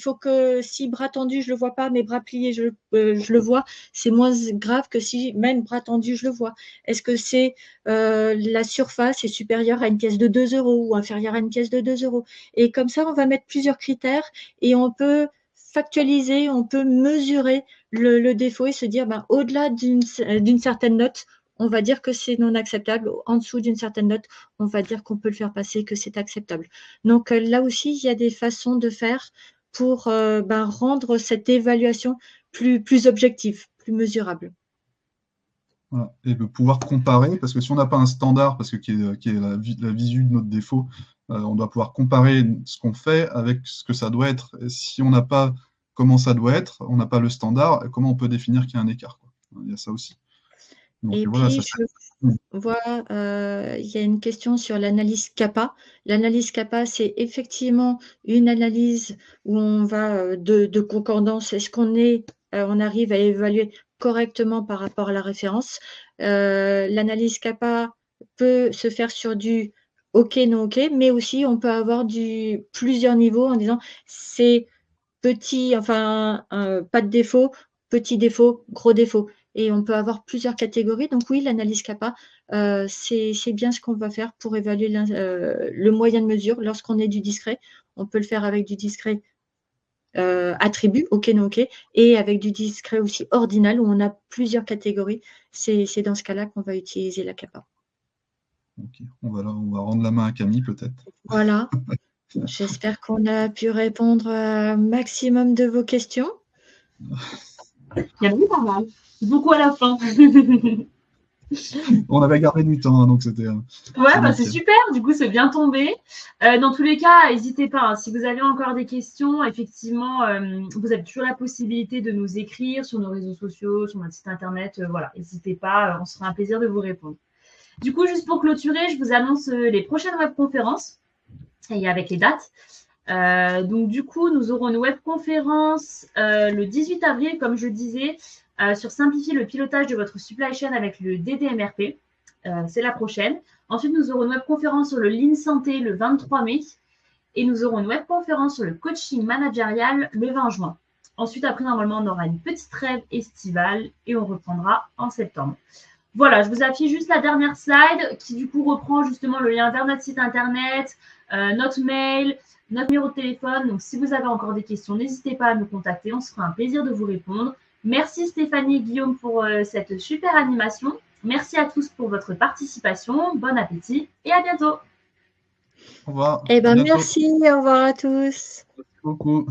bras tendu je le vois pas, mais bras plié je le vois, c'est moins grave que si même bras tendu je le vois. Est-ce que c'est la surface est supérieure à une pièce de 2 € ou inférieure à une pièce de 2 €? Et comme ça, on va mettre plusieurs critères et on peut factualiser, on peut mesurer le défaut et se dire au-delà d'une certaine note, on va dire que c'est non acceptable. En dessous d'une certaine note, on va dire qu'on peut le faire passer, que c'est acceptable. Donc là aussi, il y a des façons de faire pour rendre cette évaluation plus objective, plus mesurable. Voilà. Et de pouvoir comparer, parce que si on n'a pas un standard, parce que qui est la visu de notre défaut, on doit pouvoir comparer ce qu'on fait avec ce que ça doit être. Et si on n'a pas comment ça doit être, on n'a pas le standard, comment on peut définir qu'il y a un écart, quoi. Il y a ça aussi. Donc, et voilà, puis, je vois, il y a une question sur l'analyse CAPA. L'analyse CAPA, c'est effectivement une analyse où on va de concordance. Est-ce on arrive à évaluer correctement par rapport à la référence? L'analyse CAPA peut se faire sur du OK, non OK, mais aussi on peut avoir plusieurs niveaux en disant c'est petit, enfin, pas de défaut, petit défaut, gros défaut et on peut avoir plusieurs catégories. Donc oui, l'analyse CAPA, c'est bien ce qu'on va faire pour évaluer le moyen de mesure lorsqu'on est du discret. On peut le faire avec du discret attribut, OK, non OK, et avec du discret aussi ordinal où on a plusieurs catégories. C'est dans ce cas-là qu'on va utiliser la CAPA. Ok. On va rendre la main à Camille peut-être. Voilà. J'espère qu'on a pu répondre à un maximum de vos questions. Il y en a eu pas mal. Beaucoup à la fin. On avait gardé du temps, donc c'était. Ouais, bah c'est super, du coup c'est bien tombé. Dans tous les cas, n'hésitez pas, hein, si vous avez encore des questions, effectivement, vous avez toujours la possibilité de nous écrire sur nos réseaux sociaux, sur notre site internet, voilà, n'hésitez pas, on se fera un plaisir de vous répondre. Du coup, juste pour clôturer, je vous annonce les prochaines webconférences et avec les dates. Donc du coup, nous aurons une webconférence le 18 avril, comme je disais, sur simplifier le pilotage de votre supply chain avec le DDMRP. C'est la prochaine. Ensuite, nous aurons une webconférence sur le Lean Santé le 23 mai et nous aurons une webconférence sur le coaching managérial le 20 juin. Ensuite, après, normalement, on aura une petite trêve estivale et on reprendra en septembre. Voilà, je vous affiche juste la dernière slide qui, du coup, reprend justement le lien vers notre site internet, notre mail, notre numéro de téléphone. Donc, si vous avez encore des questions, n'hésitez pas à nous contacter. On se fera un plaisir de vous répondre. Merci Stéphanie et Guillaume pour cette super animation. Merci à tous pour votre participation. Bon appétit et à bientôt. Au revoir. Eh bien, merci. Au revoir à tous. Merci beaucoup.